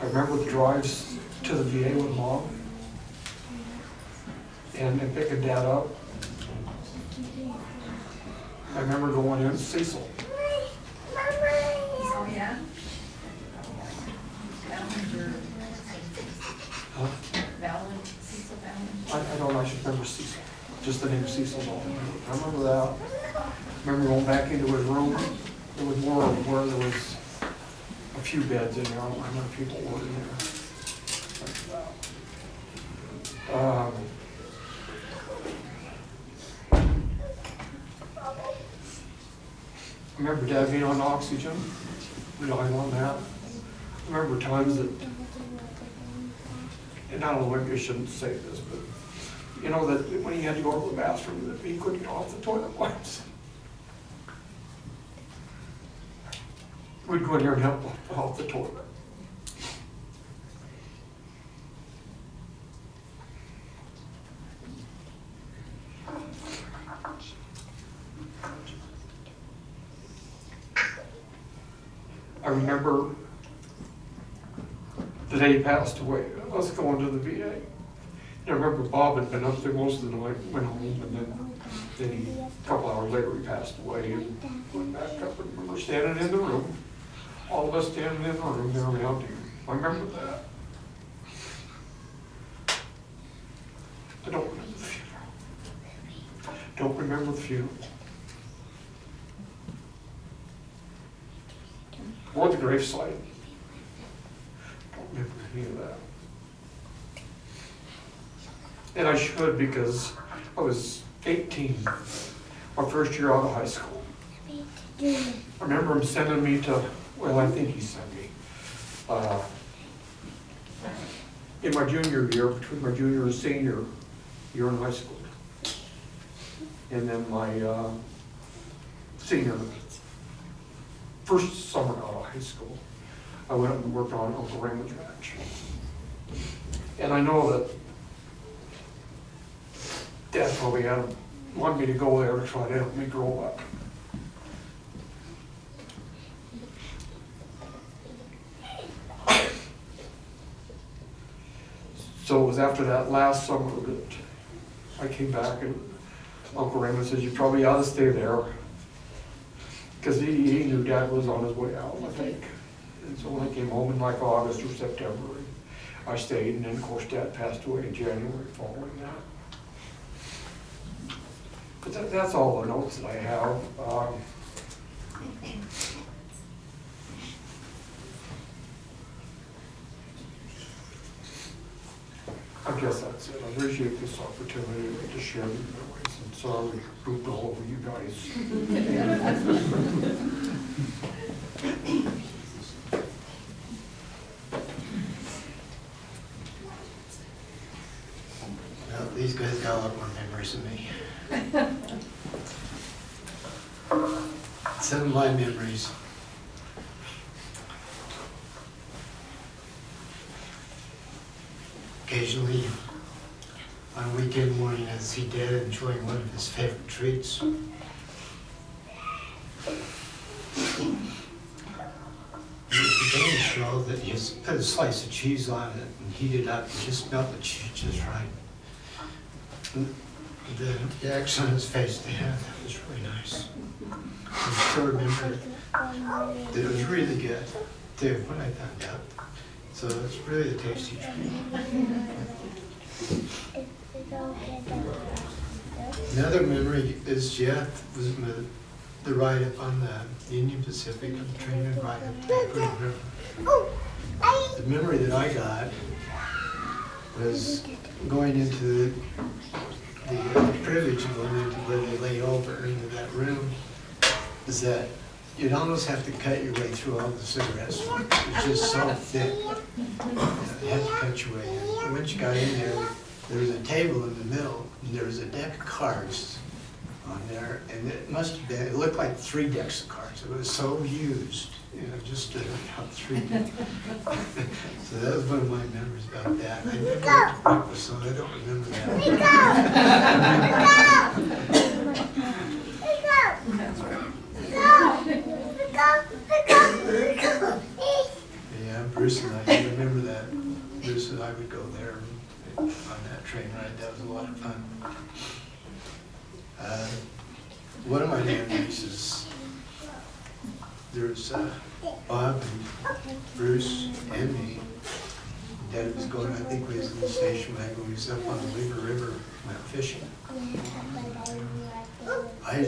I remember the drives to the VA with Mom and picking Dad up. I remember going in Cecil. Oh, yeah? Huh? Valen, Cecil Valen. I don't know, I should remember Cecil. Just the name Cecil's all. I remember that. I remember going back into his room. There was more where there was a few beds in there. I don't know how many people were in there. I remember Dad being on oxygen, relying on that. I remember times that, and I don't know, maybe I shouldn't say this, but you know that when he had to go to the bathroom, that he couldn't get off the toilet once. We'd go in here and help off the toilet. I remember the day he passed away, us going to the VA. And I remember Bob had been up there most of the night, went home, and then he, a couple hours later, he passed away and went back up. And I remember standing in the room, all of us standing in the room there around him. I remember that. I don't remember the funeral. Don't remember the funeral. Or the gravesite. Don't remember any of that. And I should, because I was 18, my first year out of high school. I remember him sending me to, well, I think he sent me, in my junior year, between my junior and senior year in high school. And then my senior, first summer out of high school, I went up and worked on Uncle Raymond's ranch. And I know that Dad probably wanted me to go there to try to help me grow up. So it was after that last summer that I came back, and Uncle Raymond says, you probably ought to stay there. Because he knew Dad was on his way out, I think. And so when I came home in like August or September, I stayed, and then of course Dad passed away in January following that. But that's all the notes that I have. I'm guess that's it. I appreciate this opportunity to share these memories, and sorry, pooped all over you guys. Well, these guys got a lot more memories than me. Some of my memories. Occasionally, on a weekend morning, I'd see Dad enjoying one of his favorite treats. It was a Danish roll that he just put a slice of cheese on it and heat it up and just melt the cheese just right. And the action on his face they had, that was really nice. I still remember that it was really good, too, when I found out. So it's really a tasty treat. Another memory is Jeff was the ride up on the Union Pacific, on the train and ride up to the Green River. The memory that I got was going into the privilege of going into where they lay over into that room, is that you'd almost have to cut your way through all the cigarettes. It's just so thick. You had to cut your way in. And once you got in there, there was a table in the middle, and there was a deck of cards on there, and it must have been, it looked like 3 decks of cards. It was so used, just to have 3 decks. So that was one of my memories about that. I never went to breakfast, so I don't remember Yeah, Bruce and I remember that. Bruce and I would go there on that train ride. That was a lot of fun. One of my memories is there was Bob and Bruce and me. Dad was going, I think we was in the station wagon. We was up on the Weaver River, went fishing. I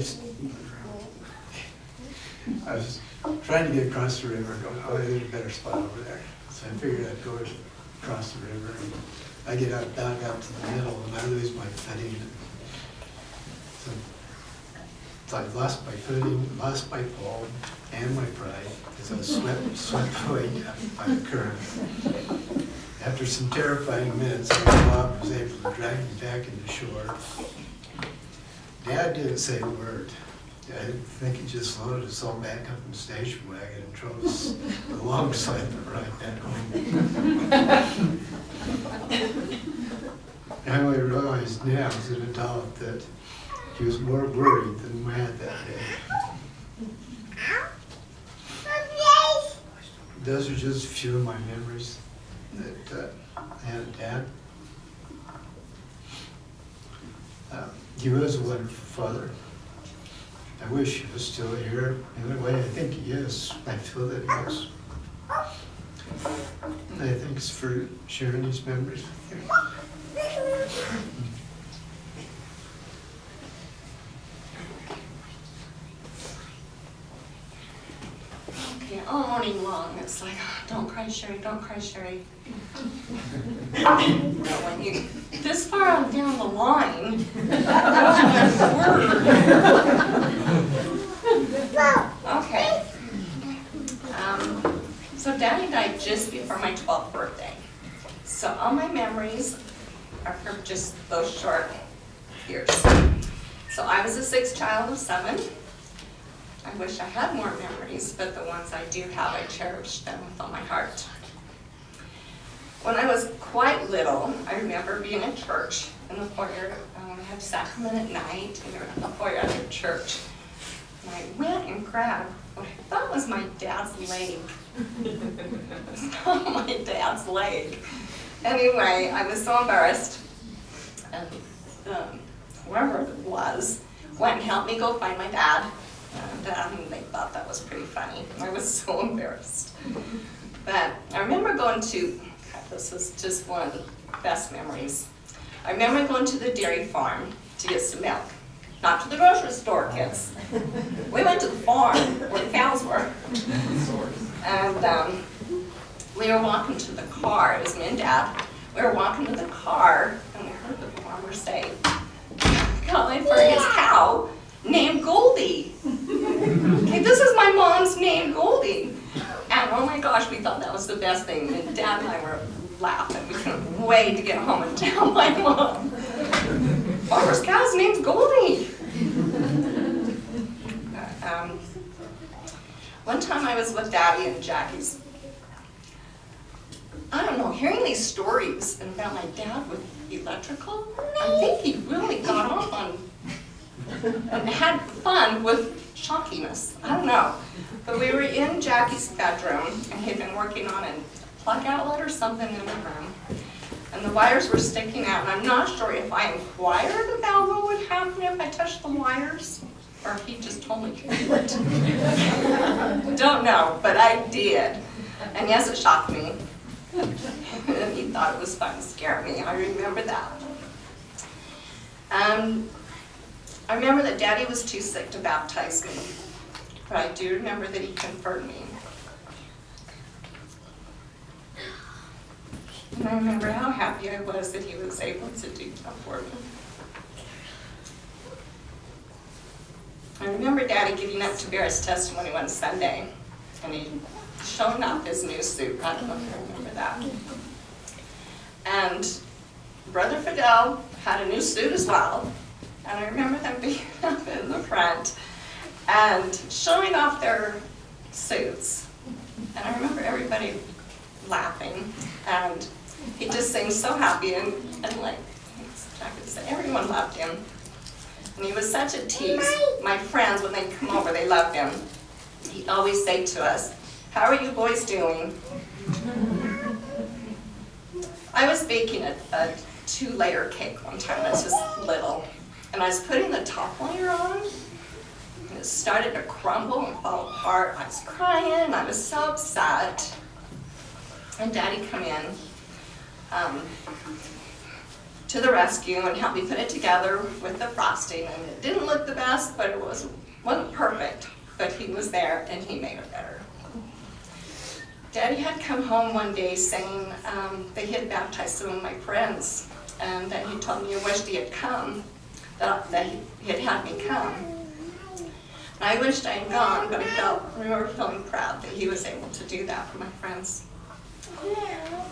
was trying to get across the river, going, oh, there's a better spot over there. So I figured I'd go across the river. And I get out, back out to the middle, and I lose my footing. So I lost my footing, lost my pole, and my pride, because I was swept away by the current. After some terrifying minutes, Bob was able to drag me back into shore. Dad didn't say a word. I think he just loaded us all back up in the station wagon and drove us alongside the ride back home. I only realized now as an adult that he was more worried than mad that day. Those are just a few of my memories that I had of Dad. He was a wonderful father. I wish he was still here. In a way, I think he is. I feel that he is. And thanks for sharing these memories with you. Okay, all morning long, it's like, oh, don't cry, Sherry, don't cry, Sherry. When you this far on down the line, okay. So Daddy died just before my 12th birthday. So all my memories are from just those short years. So I was a 6th child of 7. I wish I had more memories, but the ones I do have, I cherish them with all my heart. When I was quite little, I remember being in church in the foyer. We had sacrament at night, and we were in the foyer of the church. And I went and grabbed what I thought was my dad's leg. It's not my dad's leg. Anyway, I was so embarrassed, and whoever it was went and helped me go find my dad. And they thought that was pretty funny. I was so embarrassed. But I remember going to, this is just one of the best memories. I remember going to the dairy farm to get some milk. Not to the grocery store, kids. We went to the farm where the cows were. And we were walking to the car. It was me and Dad we were walking to the car, and we heard the farmer say, calling for his cow named Goldie. Okay, this is my mom's name, Goldie. And oh my gosh, we thought that was the best thing. And Dad and I were laughing. We couldn't wait to get home and tell my mom, farmer's cow's name's Goldie. One time I was with Daddy and Jackie's, I don't know, hearing these stories about my dad with electrical, I think he really got off on and had fun with shockiness. I don't know. But we were in Jackie's bedroom, and he'd been working on a plug outlet or something in the room. And the wires were sticking out, and I'm not sure if I inquired about what would happen if I touched the wires, or if he just told me to do it. Don't know, but I did. And yes, it shocked me. And he thought it was fun to scare me. I remember that. I remember that Daddy was too sick to baptize me, but I do remember that he confirmed me. And I remember how happy I was that he was able to do that for me. I remember Daddy getting up to bear his testimony one Sunday, and he showing off his new suit. I don't know if you remember that. And Brother Fidel had a new suit as well. And I remember them being up in the front and showing off their suits. And I remember everybody laughing. And he just seemed so happy and like, I could say, everyone loved him. And he was such a tease. My friends, when they come over, they loved him. He'd always say to us, "How are you boys doing?" I was baking a 2-layer cake one time. It was just little. And I was putting the top layer on, and it started to crumble and fall apart. I was crying, I was so upset. And Daddy come in to the rescue and helped me put it together with the frosting. And it didn't look the best, but it wasn't perfect. But he was there, and he made it better. Daddy had come home one day saying that he had baptized some of my friends, and that he told me he wished he had come, that he had had me come. And I wished I had gone, but I remember feeling proud that he was able to do that for my friends.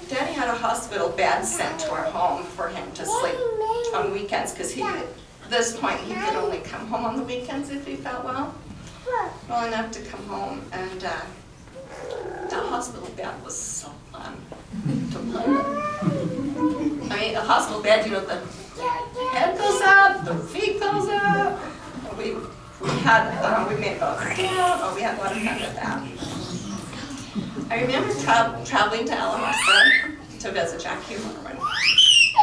Daddy had a hospital bed sent to our home for him to sleep on weekends, because at this point he could only come home on the weekends if he felt well enough to come home. And that hospital bed was so fun to play with. I mean, a hospital bed, you know, the head goes up, the feet goes up. We made both. We had a lot of fun with that. I remember traveling to Alamosa to visit Jackie and Norman.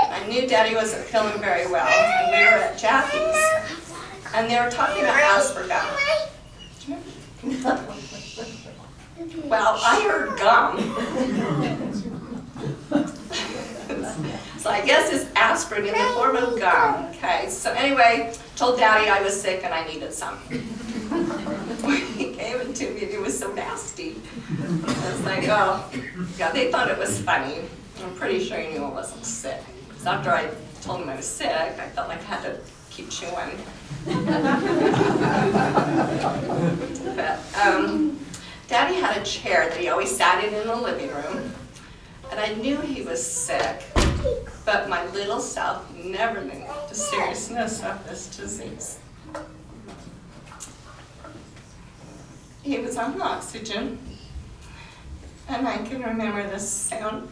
I knew Daddy wasn't feeling very well, and we were at Jackie's, and they were talking about aspargum. Well, I heard gum. So I guess it's aspirin in the form of gum. Okay, so anyway, told Daddy I was sick and I needed some. When he gave it to me, it was so nasty. I was like, oh, yeah, they thought it was funny. I'm pretty sure he knew I wasn't sick. Because after I told him I was sick, I felt like I had to keep chewing. But, Daddy had a chair that he always sat in the living room, and I knew he was sick, but my little self never knew the seriousness of this disease. He was on oxygen, and I can remember the sound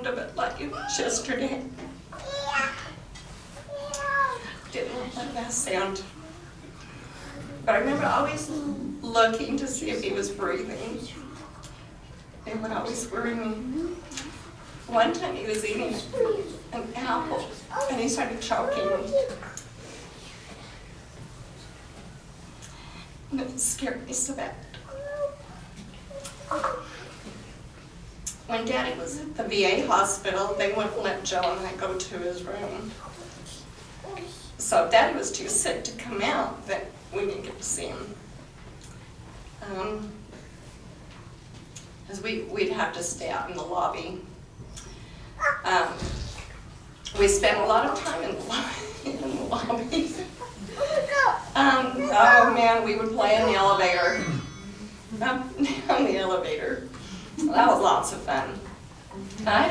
of it like it was yesterday. Didn't like that sound. But I remember always looking to see if he was breathing. It would always worry me. One time he was eating an apple, and he started choking. And it scared me so bad. When Daddy was at the VA hospital, they wouldn't let Joe and I go to his room. So Daddy was too sick to come out, that we didn't get to see him. because we'd have to stay out in the lobby. We spent a lot of time in the lobby. Oh man, we would play in the elevator. Up and down the elevator. That was lots of fun. And I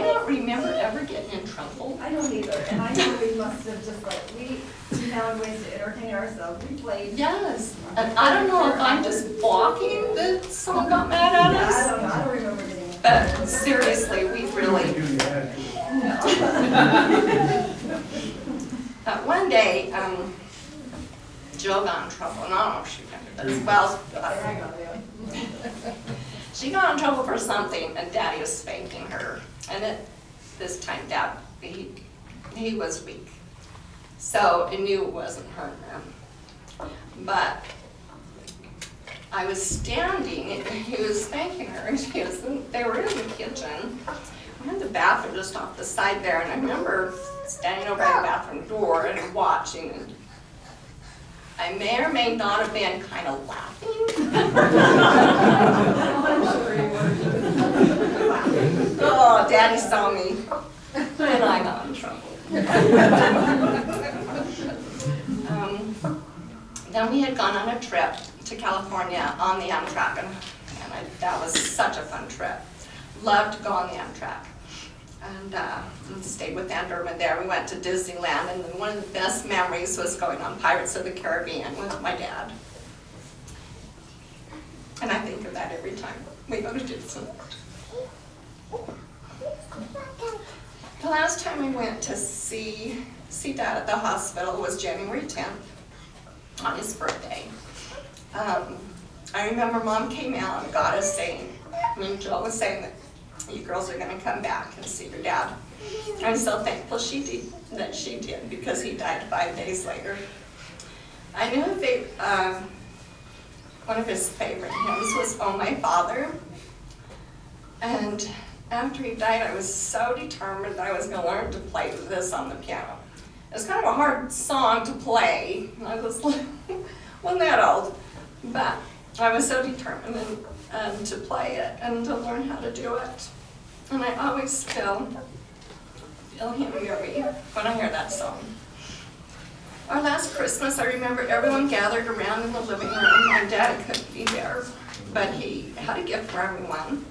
don't remember ever getting in trouble. I don't either, and I know we must have just like, we found ways to entertain ourselves, we played. Yes, and I don't know if I'm just blocking that someone got mad at I us, don't know, I don't remember getting. but seriously, we really. One day, Jill got in trouble, and I don't know if she remembered this. Well, she got in trouble for something, and Daddy was spanking her. And this time, Dad, he was weak, so I knew it wasn't hurting him. But I was standing, and he was spanking her, and they were in the kitchen. We had the bathroom just off the side there, and I remember standing over at the bathroom door and watching, and I may or may not have been kind of laughing. Oh, Daddy saw me, and I got in trouble. Then we had gone on a trip to California on the Amtrak, and that was such a fun trip. Loved to go on the Amtrak. And stayed with Aunt Irma there. We went to Disneyland, and then one of the best memories was going on Pirates of the Caribbean with my dad. And I think of that every time we go to Disneyland. The last time I went to see Dad at the hospital was January 10th, on his birthday. I remember Mom came out and got us saying, Jill was saying that you girls are going to come back and see your dad. I'm so thankful she did because he died 5 days later. I knew one of his favorite hymns was "Oh My Father." And after he died, I was so determined that I was going to learn to play this on the piano. It was kind of a hard song to play. I wasn't that old, but I was so determined to play it and to learn how to do it. And I always feel him near me when I hear that song. Our last Christmas, I remember everyone gathered around in the living room. My dad couldn't be there, but he had a gift for everyone.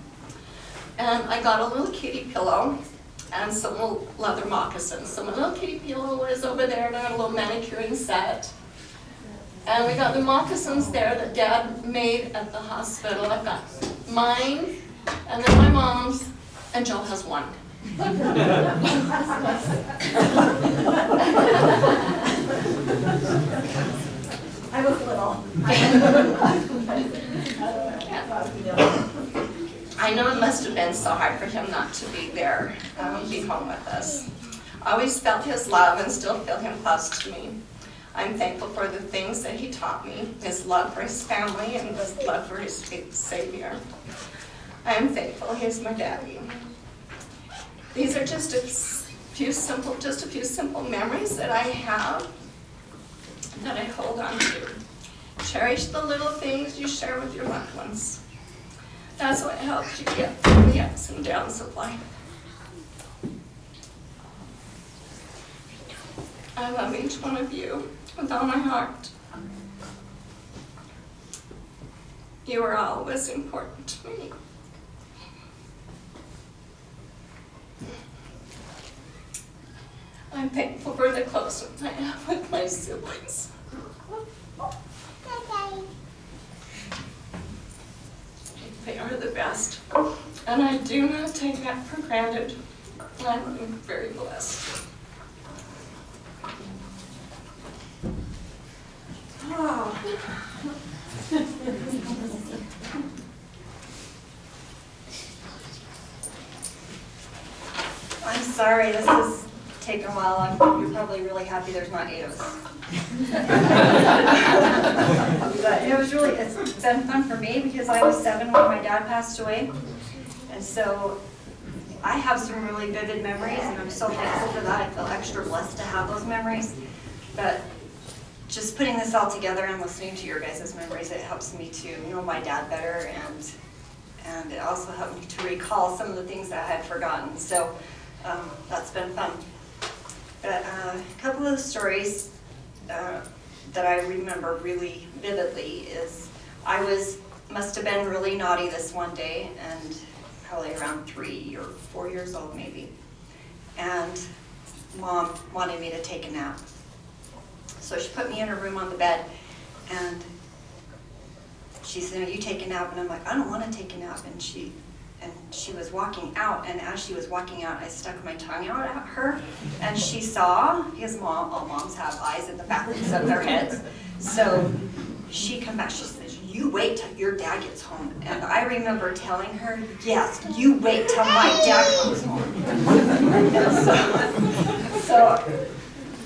And I got a little kitty pillow and some little leather moccasins. So my little kitty pillow was over there, and I had a little manicuring set. And we got the moccasins there that Dad made at the hospital. I've got mine, and then my mom's, and Jill has one. I was little. I know it must have been so hard for him not to be there, be home with us. I always felt his love and still feel him close to me. I'm thankful for the things that he taught me, his love for his family and his love for his Savior. I am thankful he's my daddy. These are just a few simple memories that I have that I hold on to. Cherish the little things you share with your loved ones. That's what helps you get through the ups and downs of life. I love each one of you with all my heart. You are always important to me. I'm thankful for the closeness I have with my siblings. They are the best, and I do not take that for granted. I'm very blessed. Oh. I'm sorry, this has taken a while. You're probably really happy there's not 8 of us. But it's been fun for me because I was 7 when my dad passed away. And so I have some really vivid memories, and I'm so thankful for that. I feel extra blessed to have those memories. But just putting this all together and listening to your guys' memories, it helps me to know my dad better And it also helped me to recall some of the things that I had forgotten. So that's been fun. But a couple of the stories that I remember really vividly is must have been really naughty this one day, and probably around 3 or 4 years old maybe. And Mom wanted me to take a nap. So she put me in her room on the bed, and she said, "You take a nap," and I'm like, "I don't want to take a nap." And she was walking out, and as she was walking out, I stuck my tongue out at her, and she saw, because all moms have eyes in the backs of their heads. So she come back, she says, "You wait till your dad gets home." And I remember telling her, "Yes, you wait till my dad comes home."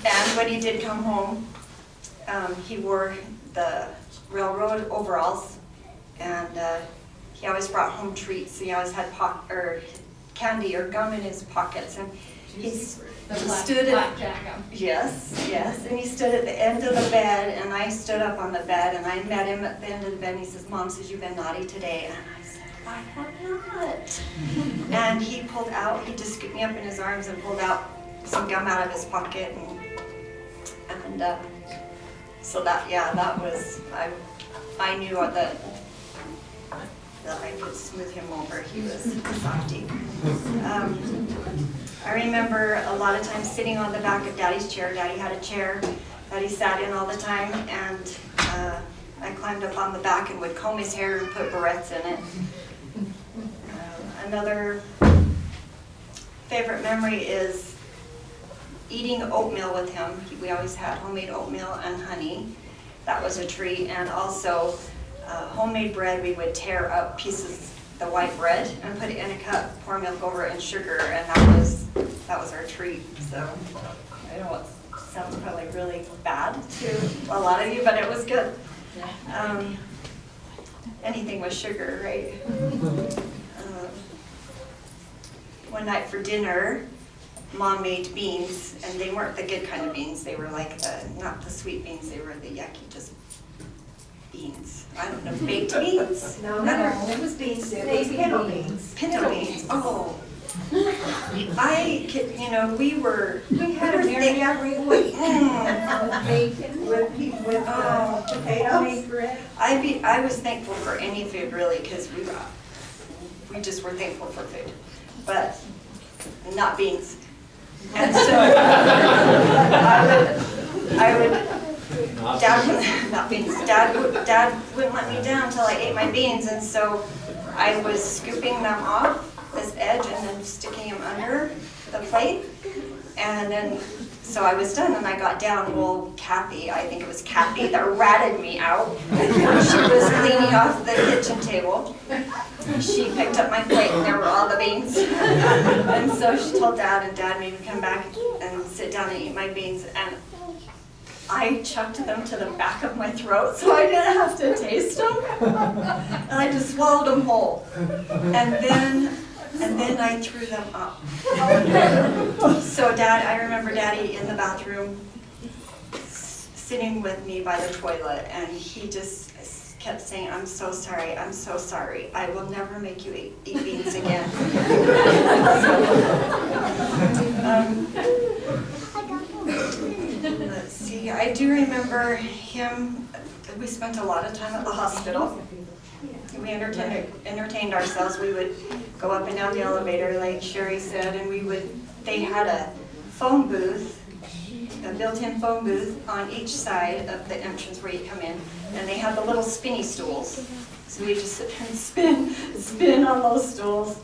And when he did come home, he wore the railroad overalls, and he always brought home treats. He always had candy or gum in his pockets, and he stood at and he stood at the end of the bed, and I stood up on the bed, and I met him at the end of the bed, and he says, "Mom says you've been naughty today." And I said, "I have not." And he just scooped me up in his arms and pulled out some gum out of his pocket, and so that was, I knew that I could smooth him over. He was a softie. I remember a lot of times sitting on the back of Daddy's chair. Daddy had a chair that he sat in all the time, and I climbed up on the back and would comb his hair and put barrettes in it. Another favorite memory is eating oatmeal with him. We always had homemade oatmeal and honey. That was a treat. And also homemade bread. We would tear up pieces, the white bread, and put it in a cup, pour milk over it and sugar, and that was our treat. So I know it sounds probably really bad to a lot of you, but it was good. Anything with sugar, right? One night for dinner, Mom made beans, and they weren't the good kind of beans. They were like not the sweet beans, they were the yucky, just beans. I don't know, baked beans? No, it was beans. It was pinto beans. Pinto beans, oh. We had a very every week. Bacon with potato bread. I was thankful for any food really, because we just were thankful for food, but not beans. And so Dad wouldn't let me down until I ate my beans, and so I was scooping them off this edge and then sticking them under the plate, and then so I was done and I got down. Well, Kathy, I think it was Kathy that ratted me out. She was cleaning off the kitchen table. She picked up my plate and there were all the beans. And so she told Dad, and Dad made me come back and sit down and eat my beans. And I chucked them to the back of my throat so I didn't have to taste them. And I just swallowed them whole. And then I threw them up. So I remember Daddy in the bathroom sitting with me by the toilet, and he just kept saying, "I'm so sorry, I'm so sorry. I will never make you eat beans again." Let's see, I do remember him, we spent a lot of time at the hospital. We entertained ourselves. We would go up and down the elevator, like Sherry said, and they had a phone booth, a built-in phone booth on each side of the entrance where you come in, and they had the little spinny stools. So we just sit there and spin on those stools.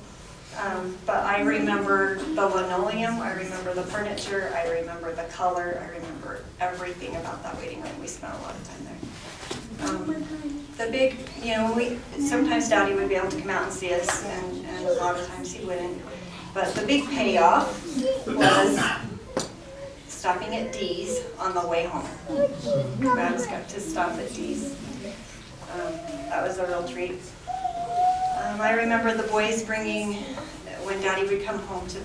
But I remember the linoleum, I remember the furniture, I remember the color, I remember everything about that waiting room. We spent a lot of time there. The big, sometimes Daddy would be able to come out and see us, and a lot of times he wouldn't. But the big payoff was stopping at Dee's on the way home. I always got to stop at Dee's. That was a real treat. I remember the boys bringing, when Daddy would come home to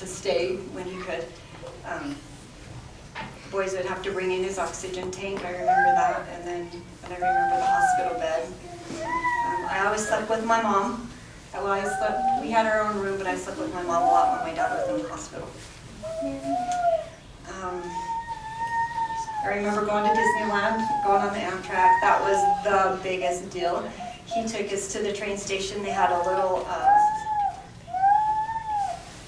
stay when he could. Boys would have to bring in his oxygen tank, I remember that, and I remember the hospital bed. I always always slept with my mom. We had our own room, but I slept with my mom a lot when my dad was in the hospital. I remember going to Disneyland, going on the Amtrak. That was the biggest deal. He took us to the train station. They had a little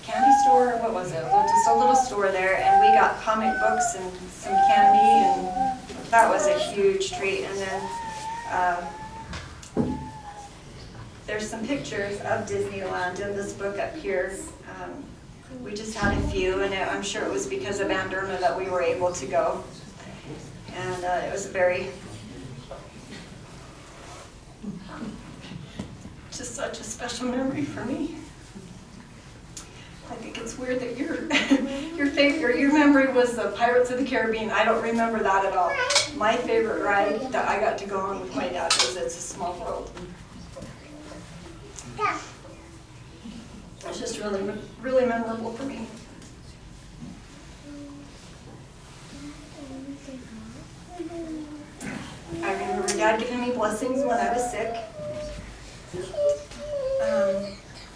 candy store, what was it? Just a little store there, and we got comic books and some candy, and that was a huge treat. And then there's some pictures of Disneyland in this book up here. We just had a few, and I'm sure it was because of Aunt Irma that we were able to go. And it was just such a special memory for me. I think it's weird that your memory was the Pirates of the Caribbean. I don't remember that at all. My favorite ride that I got to go on with my dad was It's a Small World. It's just really, really memorable for me. I remember Dad giving me blessings when I was sick.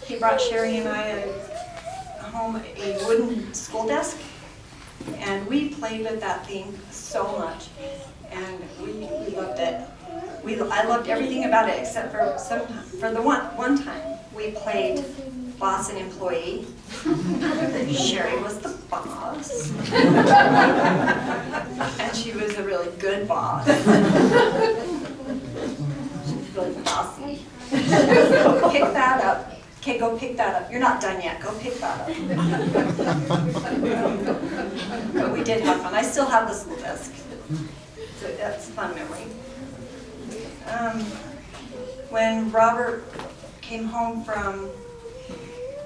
He brought Sherry and I home a wooden school desk, and we played with that thing so much, and we loved it. I loved everything about it except for the one time we played boss and employee. Sherry was the boss, and she was a really good boss. She's really bossy. Pick that up. Okay, go pick that up. You're not done yet. Go pick that up. But we did have fun. I still have the school desk. So that's a fun memory. When Robert came home from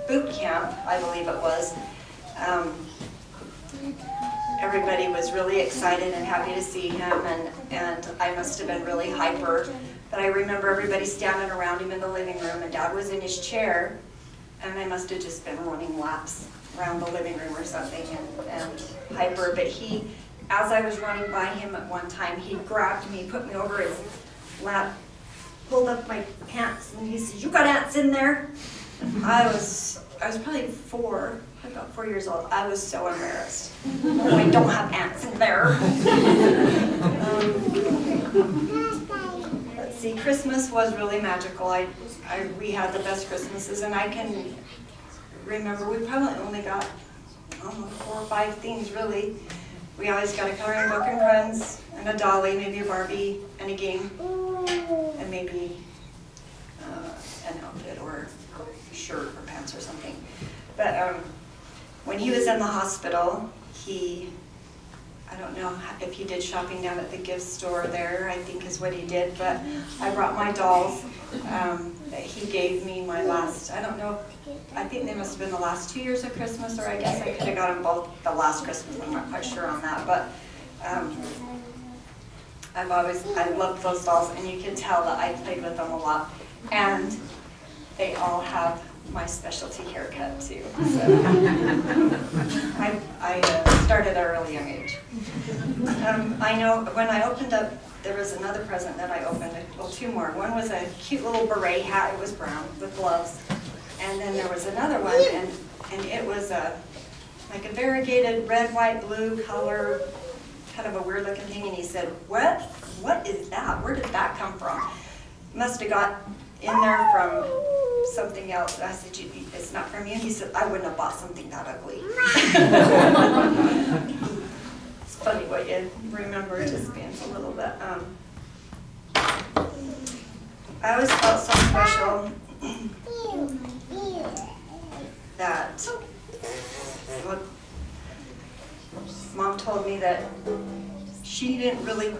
boot camp, I believe it was, everybody was really excited and happy to see him, and I must have been really hyper. But I remember everybody standing around him in the living room, and Dad was in his chair, and I must have just been running laps around the living room or something, and hyper. But as I was running by him at one time, he grabbed me, put me over his lap, pulled up my pants, and he said, "You got ants in there?" I was probably about 4 years old. I was so embarrassed. Oh, I don't have ants in there. Let's see, Christmas was really magical. We had the best Christmases, and I can remember we probably only got 4 or 5 things really. We always got a coloring book and crayons, and a dolly, maybe a Barbie, and a game, and maybe an outfit or shirt or pants or something. But when he was in the hospital, I don't know if he did shopping down at the gift store there, I think is what he did, but I brought my dolls that he gave me my last, I don't know, I think they must have been the last 2 years of Christmas, or I guess I could have got them both the last Christmas, I'm not quite sure on that, but I loved those dolls, and you can tell that I played with them a lot, and they all have my specialty haircut too. So I started at a really young age. I know when I opened up, there was another present that I opened, well, 2 more. One was a cute little beret hat, it was brown with gloves. And then there was another one, and it was like a variegated red, white, blue color, kind of a weird looking thing. And he said, what is that? Where did that come from? Must have got in there from something else. I said, it's not from you? He said, I wouldn't have bought something that ugly. It's funny what you remember just being a little bit. I always felt so special that Mom told me that she didn't really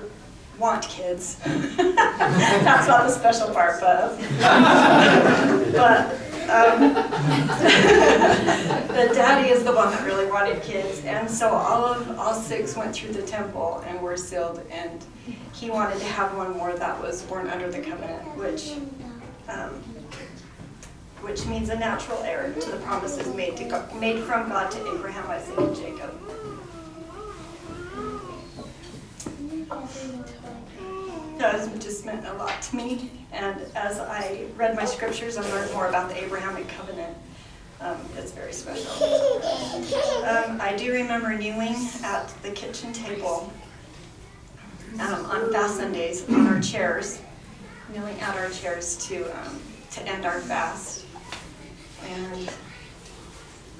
want kids. That's not the special part, but the daddy is the one that really wanted kids, and so all 6 went through the temple and were sealed, and he wanted to have one more that was born under the covenant, which means a natural heir to the promises made from God to Abraham, Isaac, and Jacob. That has just meant a lot to me. And as I read my scriptures and learned more about the Abrahamic covenant, it's very special. I do remember kneeling at the kitchen table on fast Sundays on our chairs, kneeling at our chairs to end our fast. And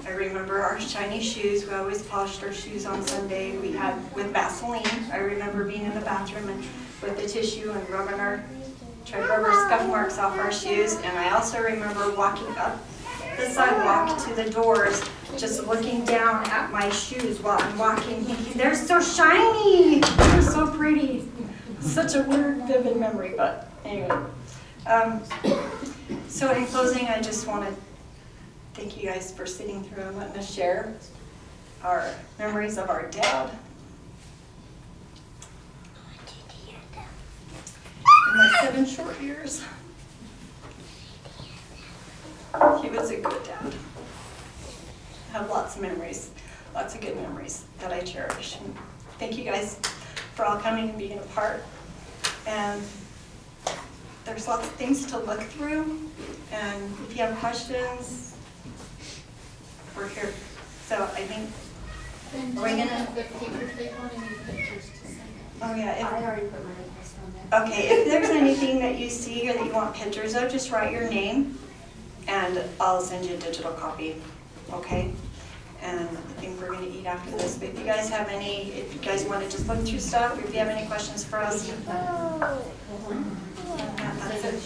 I remember our shiny shoes. We always polished our shoes on Sunday. We had with Vaseline. I remember being in the bathroom and with the tissue and trying to rub our scuff marks off our shoes. And I also remember walking up the sidewalk to the doors, just looking down at my shoes while I'm walking, thinking, they're so shiny, they're so pretty. Such a weird, vivid memory, but anyway. So in closing, I just want to thank you guys for sitting through and letting us share our memories of our dad. In my 7 short years. He was a good dad. I have lots of memories, lots of good memories that I cherish. And thank you guys for all coming and being a part. And there's lots of things to look through. And if you have questions, we're here. So I think, are we gonna? Oh yeah. I already put my request on there. Okay, if there's anything that you see or that you want pictures of, just write your name and I'll send you a digital copy, okay? And I think we're gonna eat after this, but if you guys have any, if you guys wanna just look through stuff, or if you have any questions for us. That's it.